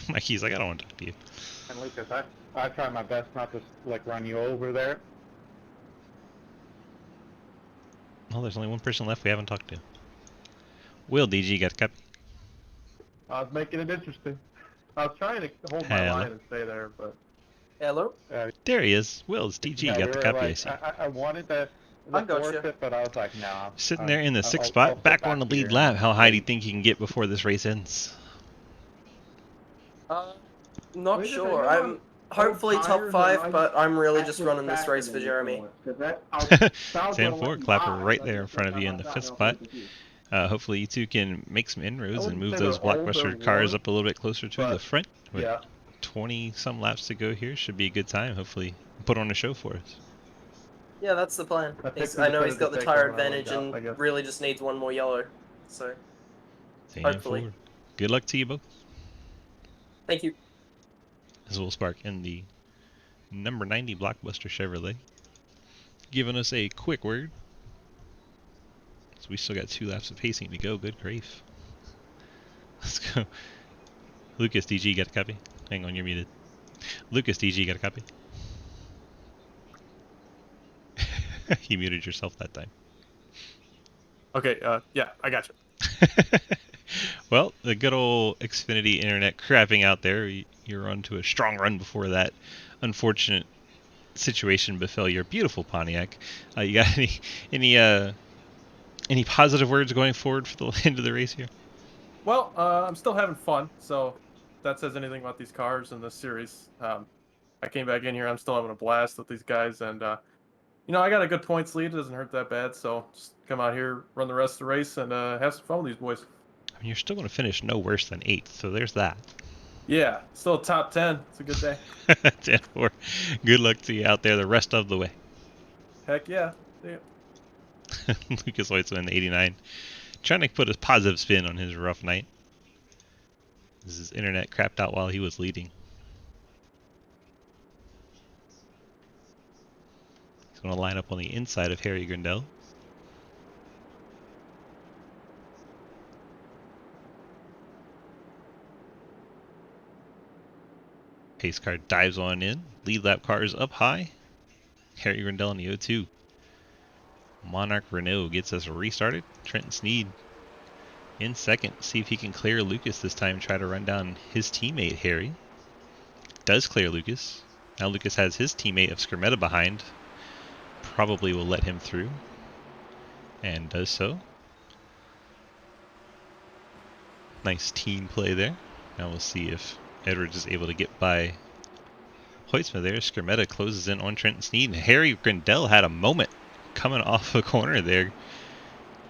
Speaker 1: Mikey's like, I don't want to talk to you.
Speaker 9: And Lucas, I try my best not to like run you over there.
Speaker 1: Well, there's only one person left we haven't talked to. Will, DG, got a copy?
Speaker 9: I was making it interesting. I was trying to hold my line and stay there, but...
Speaker 10: Hello?
Speaker 1: There he is. Will, it's DG, got the copy, I see.
Speaker 9: I wanted to force it, but I was like, no.
Speaker 1: Sitting there in the 6th spot, back on the lead lap. How high do you think you can get before this race ends?
Speaker 10: Not sure. I'm hopefully top 5, but I'm really just running this race for Jeremy.
Speaker 1: Sam Ford, Clapper right there in front of you in the 5th spot. Hopefully you two can make some inroads and move those blockbuster cars up a little bit closer to the front. With 20 some laps to go here, should be a good time. Hopefully put on a show for us.
Speaker 10: Yeah, that's the plan. I know he's got the tire advantage and really just needs one more yellow. So
Speaker 1: Sam
Speaker 10: hopefully.
Speaker 1: Ford. Good luck to you both.
Speaker 10: Thank you.
Speaker 1: As Will Spark in the number 90 Blockbuster Chevrolet, giving us a quick word. So we still got 2 laps of pacing to go. Good grief. Let's go. Lucas, DG, got a copy? Hang on, you're muted. Lucas, DG, got a copy? You muted yourself that time.
Speaker 2: Okay, yeah, I got you.
Speaker 1: Well, the good old Xfinity internet crapping out there. You're on to a strong run before that unfortunate situation befell your beautiful Pontiac. You got any positive words going forward for the end of the race here?
Speaker 2: Well, I'm still having fun, so if that says anything about these cars in this series. I came back in here, I'm still having a blast with these guys, and you know, I got a good points lead. It doesn't hurt that bad, so just come out here, run the rest of the race, and have some fun with these boys.
Speaker 1: I mean, you're still going to finish no worse than 8th, so there's that.
Speaker 2: Yeah, still top 10. It's a good day.
Speaker 1: 10-4. Good luck to you out there the rest of the way.
Speaker 2: Heck yeah. See ya.
Speaker 1: Lucas Leutzel in the 89. Trying to put a positive spin on his rough night. This is internet crapped out while he was leading. He's going to line up on the inside of Harry Grindell. Pace car dives on in. Lead lap car is up high. Harry Grindell in the 0-2. Monarch Renault gets us restarted. Trenton Sneed in second. See if he can clear Lucas this time. Try to run down his teammate Harry. Does clear Lucas. Now Lucas has his teammate of Skermetta behind. Probably will let him through. And does so. Nice team play there. Now we'll see if Edwards is able to get by Hoytsma there. Skermetta closes in on Trenton Sneed. Harry Grindell had a moment coming off a corner there.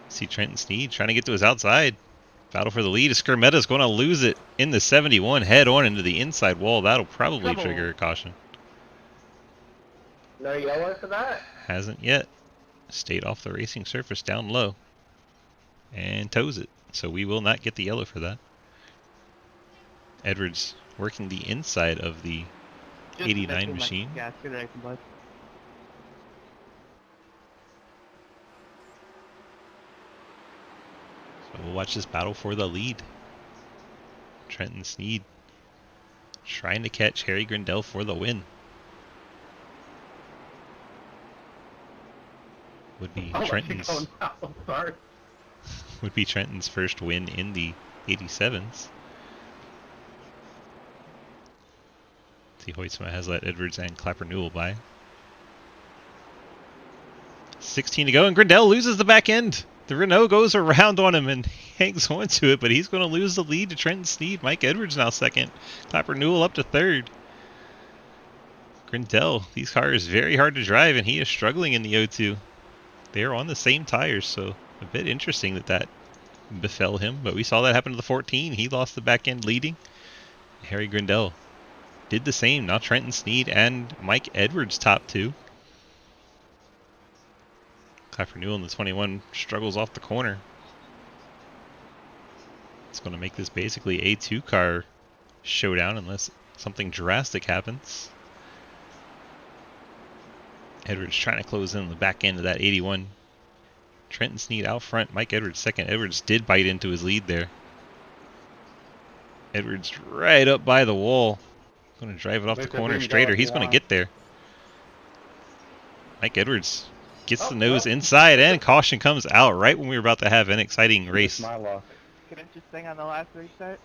Speaker 1: See Trenton Sneed trying to get to his outside. Battle for the lead. Skermetta's going to lose it in the 71 head on into the inside wall. That'll probably trigger a caution.
Speaker 8: No yellow for that?
Speaker 1: Hasn't yet. stayed off the racing surface down low and toes it. So we will not get the yellow for that. Edwards working the inside of the 89 machine.
Speaker 5: Yeah, good racing, bud.
Speaker 1: So we'll watch this battle for the lead. Trenton Sneed trying to catch Harry Grindell for the win. Would be Trenton's would be Trenton's first win in the 87s. See, Hoytsma has let Edwards and Clapper Newell by. 16 to go, and Grindell loses the back end. The Renault goes around on him and hangs on to it, but he's going to lose the lead to Trenton Sneed. Mike Edwards now second. Clapper Newell up to third. Grindell, these cars very hard to drive, and he is struggling in the O2. They are on the same tires, so a bit interesting that befell him. But we saw that happen to the 14. He lost the back end leading. Harry Grindell did the same. Now Trenton Sneed and Mike Edwards top two. Clapper Newell in the 21 struggles off the corner. It's going to make this basically a two-car showdown unless something drastic happens. Edwards trying to close in the back end of that 81. Trenton Sneed out front. Mike Edwards second. Edwards did bite into his lead there. Edwards right up by the wall. Going to drive it off the corner straighter. He's going to get there. Mike Edwards gets the nose inside, and caution comes out right when we were about to have an exciting race.
Speaker 5: Can I just thing on the last restart?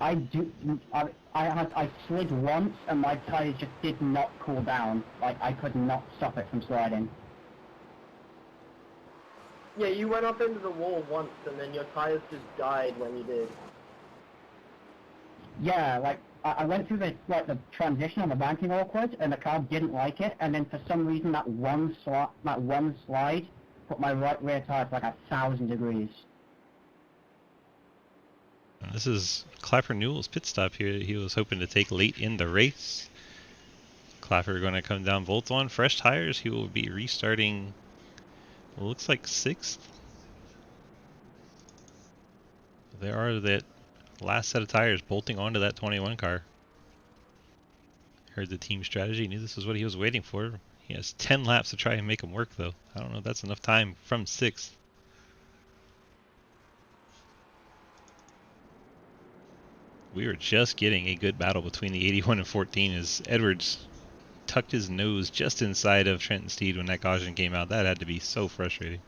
Speaker 6: I slid once and my tires just did not cool down. Like, I could not stop it from sliding.
Speaker 10: Yeah, you went up into the wall once and then your tires just died when you did.
Speaker 6: Yeah, like, I went through the transition on the banking awkward and the car didn't like it, and then for some reason that one slide put my right rear tire to like 1,000 degrees.
Speaker 1: This is Clapper Newell's pit stop here that he was hoping to take late in the race. Clapper going to come down bolt on fresh tires. He will be restarting, well, looks like 6th. There are that last set of tires bolting onto that 21 car. Heard the team strategy, knew this is what he was waiting for. He has 10 laps to try and make them work though. I don't know if that's enough time from 6th. We were just getting a good battle between the 81 and 14 as Edwards tucked his nose just inside of Trenton Sneed when that caution came out. That had to be so frustrating.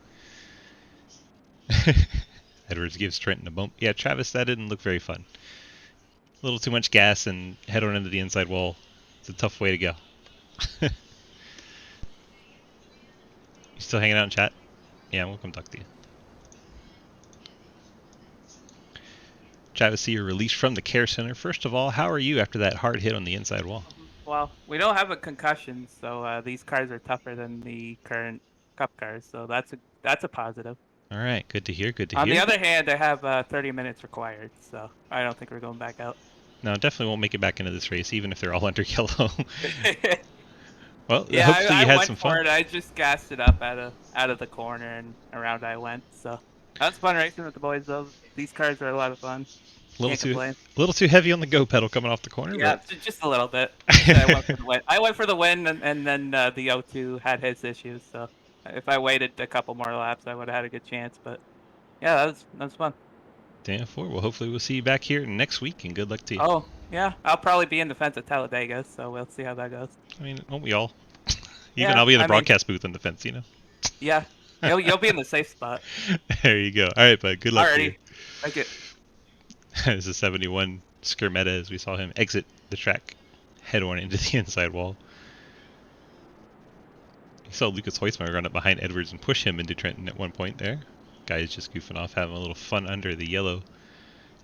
Speaker 1: Edwards gives Trenton a bump. Yeah, Travis, that didn't look very fun. A little too much gas and head on into the inside wall. It's a tough way to go. You still hanging out in chat? Yeah, we'll come talk to you. Travis, you're released from the care center. First of all, how are you after that hard hit on the inside wall?
Speaker 5: Well, we don't have a concussion, so these cars are tougher than the current Cup cars, so that's a positive.
Speaker 1: All right, good to hear. Good to hear.
Speaker 5: On the other hand, I have 30 minutes required, so I don't think we're going back out.
Speaker 1: No, definitely won't make it back into this race, even if they're all under yellow. Well,
Speaker 5: yeah,
Speaker 1: hopefully you had some
Speaker 5: fun.
Speaker 1: fun.
Speaker 5: I just gassed it up out of the corner and around I went. So that was fun racing with the boys. Though these cars are a lot of fun.
Speaker 1: A little too heavy on the go pedal coming off the corner.
Speaker 5: Yeah,
Speaker 1: but...
Speaker 5: just a little bit. I went for the win, and then the O2 had his issues. So if I waited a couple more laps, I would have had a good chance. But yeah, that was fun.
Speaker 1: Damn, well, hopefully we'll see you back here next week, and good luck to you.
Speaker 5: Oh, yeah, I'll probably be in the fence at Talladega, so we'll see how that goes.
Speaker 1: I mean, won't we all? Even I'll be in the broadcast booth on the fence, you know?
Speaker 5: Yeah, you'll be in the safe spot.
Speaker 1: There you go. All right, bud, good luck to you.
Speaker 5: Thank you.
Speaker 1: This is 71 Skirmetta as we saw him exit the track, head on into the inside wall. You saw Lucas Hoytsma run up behind Edwards and push him into Trenton at one point there. Guys just goofing off, having a little fun under the yellow.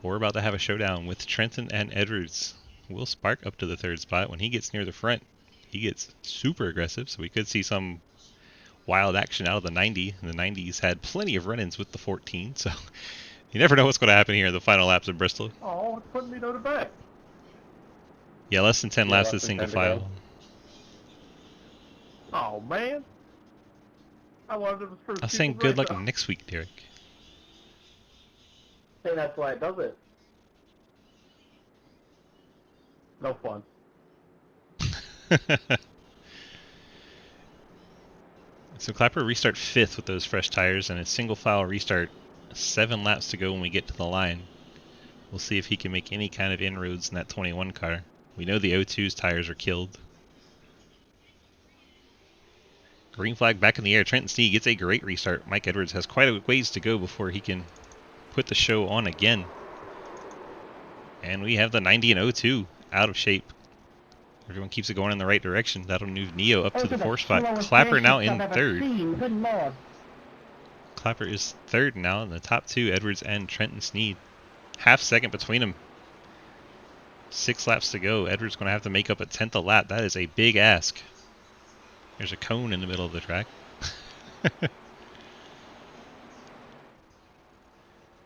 Speaker 1: We're about to have a showdown with Trenton and Edwards. Will Spark up to the third spot. When he gets near the front, he gets super aggressive, so we could see some wild action out of the 90. And the 90s had plenty of run-ins with the 14, so you never know what's going to happen here in the final laps of Bristol.
Speaker 9: Oh, it's putting me to the back.
Speaker 1: Yeah, less than 10 laps is single file.
Speaker 9: Oh, man. I wanted him for
Speaker 1: I was saying good luck next week, Derek.
Speaker 9: Say that's why it does it. No fun.
Speaker 1: So Clapper restart 5th with those fresh tires, and a single file restart 7 laps to go when we get to the line. We'll see if he can make any kind of inroads in that 21 car. We know the O2's tires are killed. Green flag back in the air. Trenton Sneed gets a great restart. Mike Edwards has quite a ways to go before he can put the show on again. And we have the 90 and 02 out of shape. Everyone keeps it going in the right direction. That'll move Neo up to the 4th spot. Clapper now in 3rd.
Speaker 6: Good lord.
Speaker 1: Clapper is 3rd now in the top 2, Edwards and Trenton Sneed. Half second between them. 6 laps to go. Edwards going to have to make up a 10th a lap. That is a big ask. There's a cone in the middle of the track.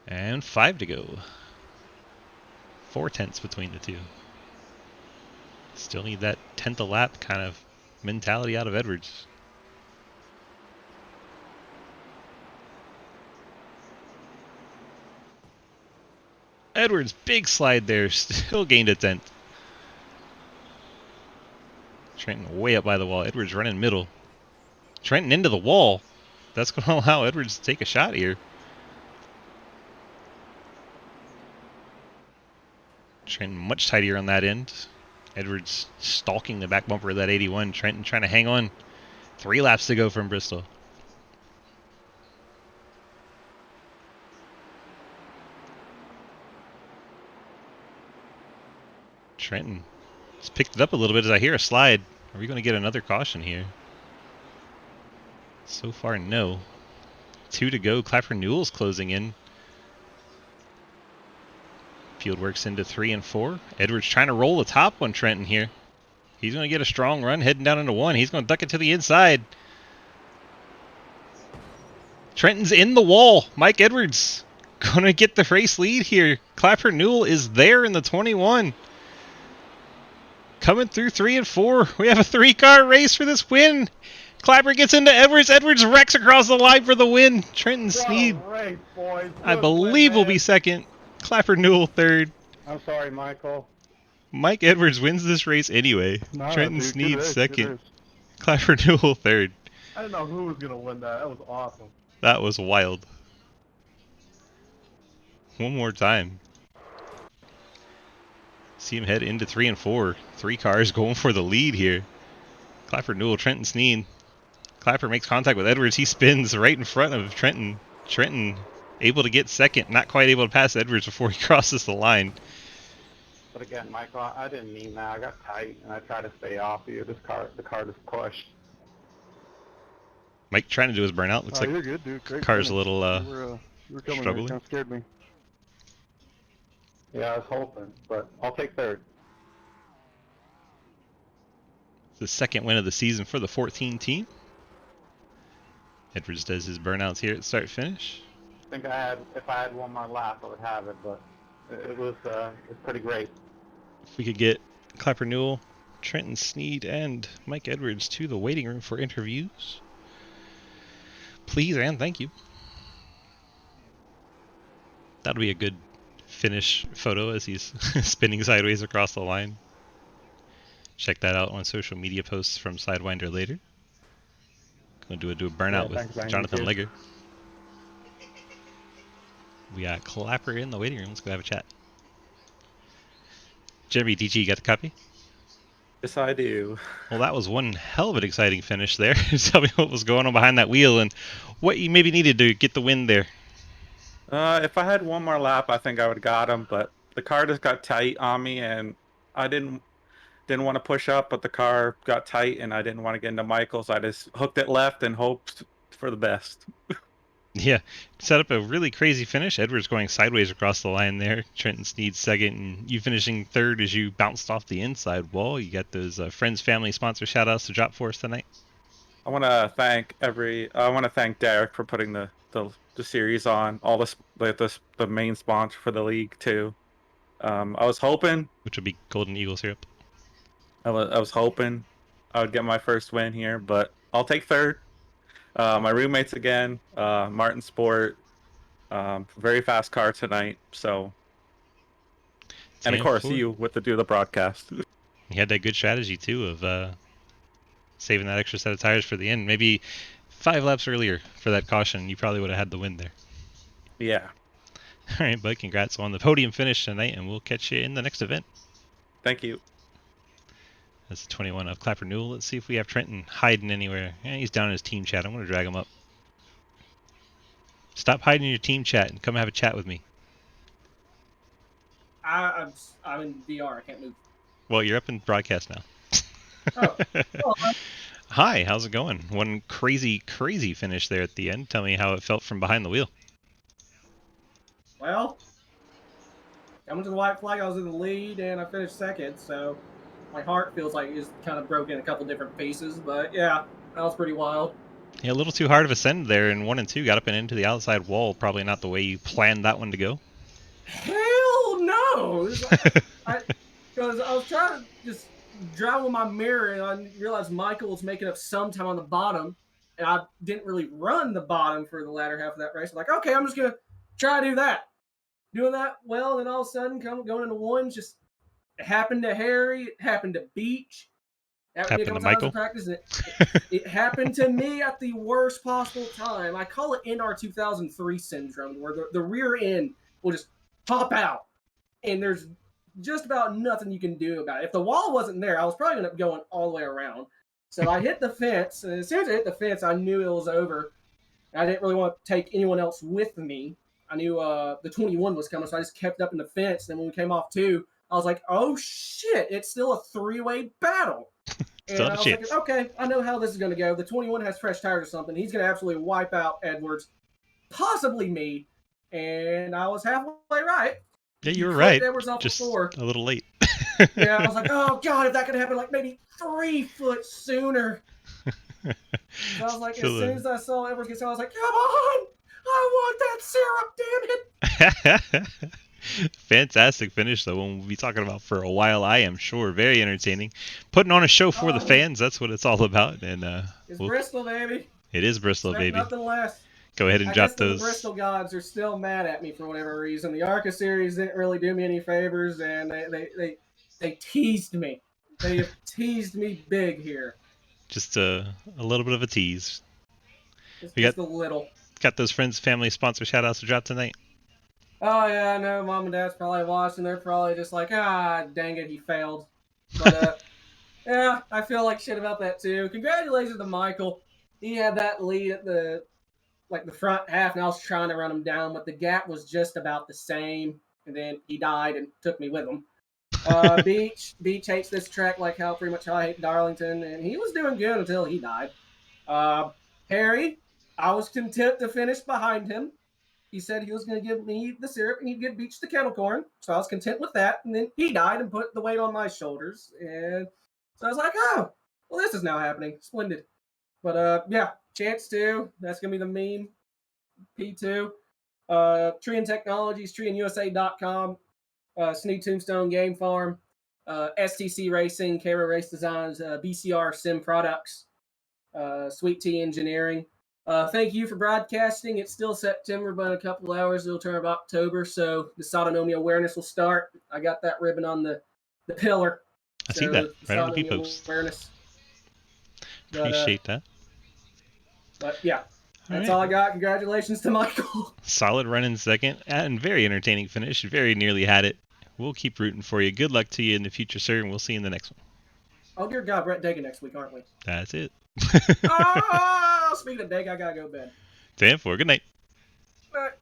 Speaker 1: And 5 to go. 4 tenths between the two. Still need that 10th a lap kind of mentality out of Edwards. Edwards, big slide there, still gained a 10th. Trenton way up by the wall. Edwards running middle. Trenton into the wall. That's going to allow Edwards to take a shot here. Trenton much tighter on that end. Edwards stalking the back bumper of that 81. Trenton trying to hang on. 3 laps to go from Bristol. Trenton has picked it up a little bit as I hear a slide. Are we going to get another caution here? So far, no. 2 to go. Clapper Newell's closing in. Field works into 3 and 4. Edwards trying to roll the top on Trenton here. He's going to get a strong run heading down into 1. He's going to duck it to the inside. Trenton's in the wall. Mike Edwards going to get the race lead here. Clapper Newell is there in the 21. Coming through 3 and 4. We have a 3-car race for this win. Clapper gets into Edwards. Edwards wrecks across the line for the win. Trenton Sneed, I believe, will be 2nd. Clapper Newell 3rd.
Speaker 9: I'm sorry, Michael.
Speaker 1: Mike Edwards wins this race anyway. Trenton Sneed 2nd. Clapper Newell 3rd.
Speaker 9: I didn't know who was going to win that. That was awesome.
Speaker 1: That was wild. One more time. See him head into 3 and 4. 3 cars going for the lead here. Clapper Newell, Trenton Sneed. Clapper makes contact with Edwards. He spins right in front of Trenton. Trenton able to get 2nd. Not quite able to pass Edwards before he crosses the line.
Speaker 7: But again, Michael, I didn't mean that. I got tight and I tried to stay off you. The car just pushed.
Speaker 1: Mike trying to do his burnout. Looks like
Speaker 9: you're good, dude. Great
Speaker 1: car's
Speaker 9: finish.
Speaker 1: a little
Speaker 9: you were coming
Speaker 1: struggling.
Speaker 9: Kind of scared me.
Speaker 7: Yeah, I was hoping, but I'll take 3rd.
Speaker 1: The 2nd win of the season for the 14 team. Edwards does his burnouts here at start finish.
Speaker 7: I think if I had one more lap, I would have it, but it was pretty great.
Speaker 1: If we could get Clapper Newell, Trenton Sneed, and Mike Edwards to the waiting room for interviews. Please and thank you. That'll be a good finish photo as he's spinning sideways across the line. Check that out on social media posts from Sidewinder later. Gonna do a burnout with Jonathan Legger. We got Clapper in the waiting room. Let's go have a chat. Jeremy, DG, you got the copy?
Speaker 4: Yes, I do.
Speaker 1: Well, that was one hell of an exciting finish there. Tell me what was going on behind that wheel and what you maybe needed to get the win there.
Speaker 4: If I had one more lap, I think I would have got him, but the car just got tight on me, and I didn't want to push up, but the car got tight, and I didn't want to get into Michael, so I just hooked it left and hoped for the best.
Speaker 1: Yeah, set up a really crazy finish. Edwards going sideways across the line there. Trenton Sneed 2nd, and you finishing 3rd as you bounced off the inside wall. You got those friends, family, sponsor shout-outs to drop for us tonight.
Speaker 4: I want to thank Derek for putting the series on, all the main sponsor for the league too. I was hoping,
Speaker 1: which would be Golden Eagle syrup.
Speaker 4: I was hoping I would get my first win here, but I'll take 3rd. My roommates again, Martin Sport, very fast car tonight. So, and of
Speaker 1: Damn
Speaker 4: course
Speaker 1: fool.
Speaker 4: you with the do the broadcast.
Speaker 1: You had that good strategy too of saving that extra set of tires for the end. Maybe 5 laps earlier for that caution, you probably would have had the win there.
Speaker 4: Yeah.
Speaker 1: All right, bud. Congrats on the podium finish tonight, and we'll catch you in the next event.
Speaker 4: Thank you.
Speaker 1: That's 21 of Clapper Newell. Let's see if we have Trenton hiding anywhere. Yeah, he's down in his team chat. I'm going to drag him up. Stop hiding in your team chat and come have a chat with me.
Speaker 8: I'm in VR. I can't move.
Speaker 1: Well, you're up in broadcast now.
Speaker 8: Oh. Well,
Speaker 1: Hi, how's it going? One crazy finish there at the end. Tell me how it felt from behind the wheel.
Speaker 8: well, coming to the white flag, I was in the lead and I finished second, so my heart feels like it's kind of broken in a couple different pieces. But yeah, that was pretty wild.
Speaker 1: Yeah, a little too hard of a send there in 1 and 2. Got up and into the outside wall. Probably not the way you planned that one to go.
Speaker 8: Hell no! Because I was trying to just drive with my mirror, and I realized Michael was making up some time on the bottom, and I didn't really run the bottom for the latter half of that race. I'm like, okay, I'm just gonna try to do that. Doing that well, and then all of a sudden, going into ones, just it happened to Harry, it happened to Beach,
Speaker 1: Happened to Michael.
Speaker 8: Practice, and it happened to me at the worst possible time. I call it NR 2003 syndrome, where the rear end will just pop out, and there's just about nothing you can do about it. If the wall wasn't there, I was probably going to go all the way around. So I hit the fence, and as soon as I hit the fence, I knew it was over. I didn't really want to take anyone else with me. I knew the 21 was coming, so I just kept up in the fence. Then when we came off 2, I was like, oh shit, it's still a 3-way battle. And I was like, okay, I know how this is going to go. The 21 has fresh tires or something. He's going to absolutely wipe out Edwards, possibly me. And I was halfway right.
Speaker 1: Yeah, you were right.
Speaker 8: Just a
Speaker 1: little late.
Speaker 8: Yeah, I was like, oh god, if that could happen like maybe 3 foot sooner. So I was like, as soon as I saw Edwards get started, I was like, come on! I want that syrup, damn it!
Speaker 1: Fantastic finish, though. One we'll be talking about for a while, I am sure. Very entertaining. Putting on a show for the fans, that's what it's all about. And
Speaker 8: it's Bristol, baby.
Speaker 1: It is Bristol, baby.
Speaker 8: Nothing less.
Speaker 1: Go ahead and drop those.
Speaker 8: The Bristol gods are still mad at me for whatever reason. The ARCA series didn't really do me any favors, and they teased me. They have teased me big here.
Speaker 1: Just a little bit of a tease.
Speaker 8: Just a little.
Speaker 1: Got those friends, family, sponsor shout-outs to drop tonight?
Speaker 8: Oh, yeah, I know. Mom and Dad's probably watching. They're probably just like, dang it, he failed. But, yeah, I feel like shit about that, too. Congratulations to Michael. He had that lead at the front half, and I was trying to run him down, but the gap was just about the same. And then he died and took me with him. Beach hates this track like how pretty much how I hate Darlington, and he was doing good until he died. Harry, I was content to finish behind him. He said he was going to give me the syrup and he'd give Beach the kettle corn, so I was content with that. And then he died and put the weight on my shoulders, and so I was like, oh, well, this is now happening. Splendid. But yeah, Chance 2, that's going to be the meme. P2. Trian Technologies, TrianUSA.com. Sneed Tombstone Game Farm, STC Racing, Caro Race Designs, BCR Sim Products, Sweet Tea Engineering. Thank you for broadcasting. It's still September, but in a couple of hours it'll turn about October, so the dysautonomia awareness will start. I got that ribbon on the pillar.
Speaker 1: I see that right on the P-post. Appreciate that.
Speaker 8: But yeah. That's all I got. Congratulations to Michael.
Speaker 1: Solid run in second and very entertaining finish. Very nearly had it. We'll keep rooting for you. Good luck to you in the future, sir, and we'll see you in the next one.
Speaker 8: Oh, dear God, Brett Dega next week, aren't we?
Speaker 1: That's it.
Speaker 8: Oh, speaking of Dega, I gotta go to bed.
Speaker 1: 10-4. Good night.
Speaker 8: Night.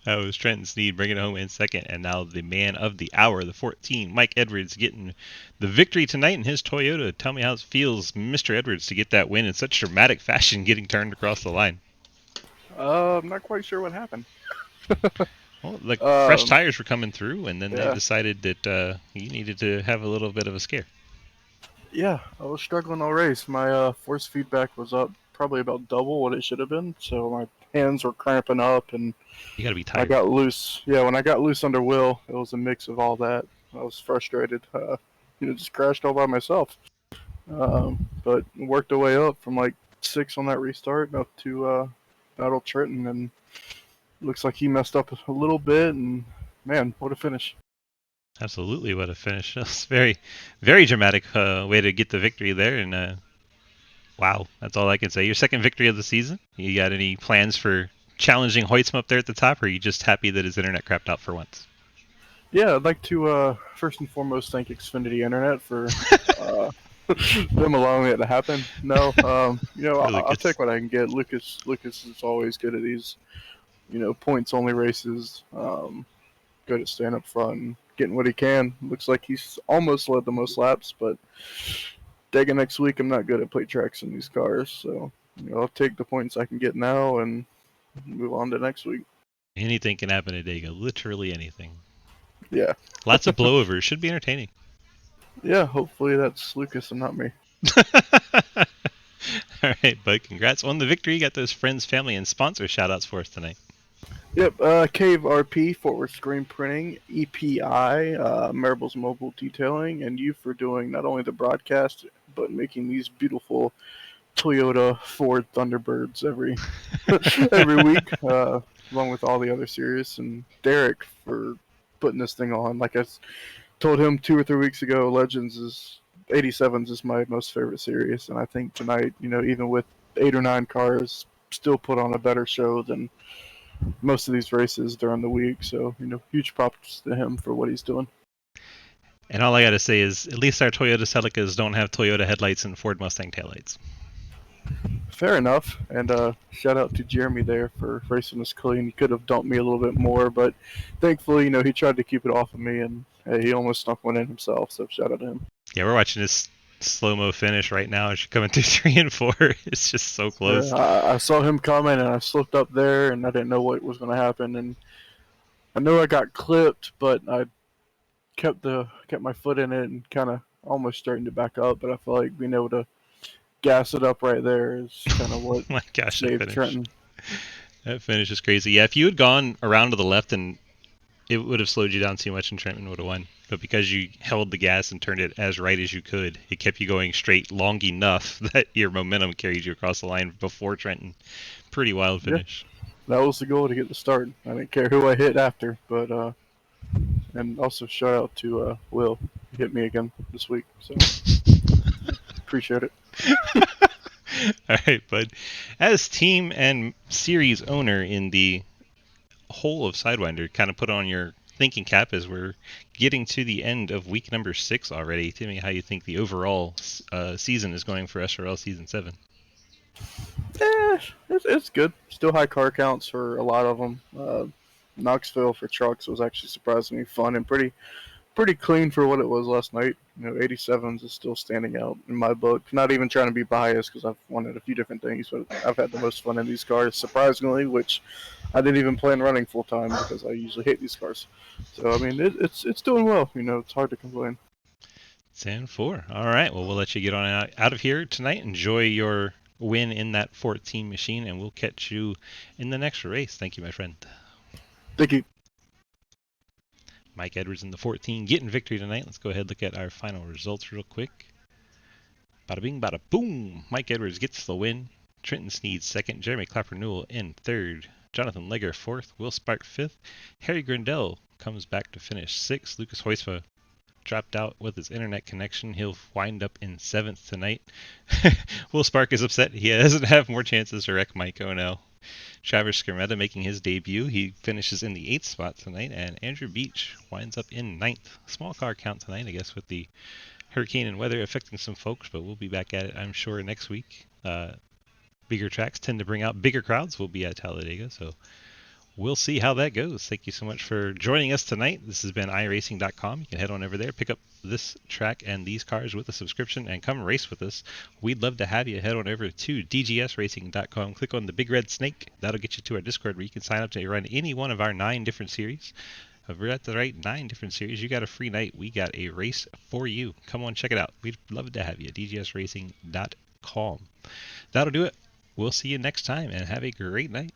Speaker 1: That was Trenton Sneed bringing it home in second, and now the man of the hour, the 14, Mike Edwards, getting the victory tonight in his Toyota. Tell me how it feels, Mr. Edwards, to get that win in such dramatic fashion, getting turned across the line.
Speaker 11: I'm not quite sure what happened.
Speaker 1: Well, fresh tires were coming through, and then they decided that you needed to have a little bit of a scare.
Speaker 11: Yeah, I was struggling all race. My force feedback was up probably about double what it should have been, so my hands were cramping up, and
Speaker 1: you gotta be tired.
Speaker 11: I got loose. Yeah, when I got loose under wheel, it was a mix of all that. I was frustrated. Just crashed all by myself. But worked our way up from like 6 on that restart up to Battle Trenton, and looks like he messed up a little bit. And man, what a finish!
Speaker 1: Absolutely, what a finish! That's very, very dramatic way to get the victory there, and wow, that's all I can say. Your second victory of the season. You got any plans for challenging Hoytsma up there at the top, or are you just happy that his internet crapped out for once?
Speaker 11: Yeah, I'd like to first and foremost thank Xfinity Internet for them allowing it to happen. No, I'll take what I can get. Lucas is always good at these, points only races. Good at staying up front and getting what he can. Looks like he's almost led the most laps, but Dega next week, I'm not good at plate tracks in these cars, so I'll take the points I can get now and move on to next week.
Speaker 1: Anything can happen at Dega. Literally anything.
Speaker 11: Yeah.
Speaker 1: Lots of blowovers. Should be entertaining.
Speaker 11: Yeah, hopefully that's Lucas and not me.
Speaker 1: All right, bud. Congrats on the victory. You got those friends, family, and sponsor shout-outs for us tonight.
Speaker 11: Yep, Cave RP, Fort Worth Screen Printing, EPI, Maribel's Mobile Detailing, and you for doing not only the broadcast, but making these beautiful Toyota Ford Thunderbirds every week, along with all the other series, and Derek for putting this thing on. Like I told him 2 or 3 weeks ago, Legends 87s is my most favorite series, and I think tonight, even with 8 or 9 cars, still put on a better show than most of these races during the week. So, huge props to him for what he's doing.
Speaker 1: And all I gotta say is, at least our Toyota Celicas don't have Toyota headlights and Ford Mustang taillights.
Speaker 11: Fair enough. And shout out to Jeremy there for racing us clean. He could have dumped me a little bit more, but thankfully, he tried to keep it off of me, and he almost snuck one in himself. So shout out to him.
Speaker 1: Yeah, we're watching this slow-mo finish right now as you're coming through 3 and 4. It's just so close.
Speaker 11: I saw him coming, and I slipped up there, and I didn't know what was going to happen. And I know I got clipped, but I kept my foot in it and kind of almost starting to back up. But I feel like being able to gas it up right there is kind of what
Speaker 1: My gosh,
Speaker 11: saved Trenton.
Speaker 1: That finish is crazy. Yeah, if you had gone around to the left, and it would have slowed you down too much, and Trenton would have won. But because you held the gas and turned it as right as you could, it kept you going straight long enough that your momentum carried you across the line before Trenton. Pretty wild finish.
Speaker 11: Yeah, that was the goal, to get the start. I didn't care who I hit after, but and also shout out to Will. He hit me again this week, so appreciate it.
Speaker 1: All right, bud. As team and series owner in the whole of Sidewinder, kind of put on your thinking cap as we're getting to the end of week number 6 already. Tell me how you think the overall season is going for SRL Season 7.
Speaker 11: It's good. Still high car counts for a lot of them. Knoxville for trucks was actually surprisingly fun and pretty clean for what it was last night. 87s is still standing out in my book. Not even trying to be biased because I've wanted a few different things, but I've had the most fun in these cars, surprisingly, which I didn't even plan running full time because I usually hate these cars. So I mean, it's doing well. It's hard to complain.
Speaker 1: 10-4. All right. Well, we'll let you get on out of here tonight. Enjoy your win in that 14 machine, and we'll catch you in the next race. Thank you, my friend.
Speaker 11: Thank you.
Speaker 1: Mike Edwards in the 14 getting victory tonight. Let's go ahead and look at our final results real quick. Bada bing, bada boom. Mike Edwards gets the win. Trenton Sneed second. Jeremy Clapper Newell in third. Jonathan Legger fourth. Will Spark fifth. Harry Grindell comes back to finish sixth. Lucas Hoysma dropped out with his internet connection. He'll wind up in seventh tonight. Will Spark is upset. He doesn't have more chances to wreck Mike O'Neill. Travis Skermetta making his debut. He finishes in the 8th spot tonight, and Andrew Beach winds up in 9th. Small car count tonight, I guess, with the hurricane and weather affecting some folks, but we'll be back at it, I'm sure, next week. Bigger tracks tend to bring out bigger crowds. We'll be at Talladega, so we'll see how that goes. Thank you so much for joining us tonight. This has been iRacing.com. You can head on over there, pick up this track and these cars with a subscription, and come race with us. We'd love to have you. Head on over to dgsracing.com. Click on the big red snake. That'll get you to our Discord where you can sign up to run any one of our 9 different series. If we're at the right 9 different series, you got a free night. We got a race for you. Come on, check it out. We'd love to have you. dgsracing.com. That'll do it. We'll see you next time, and have a great night.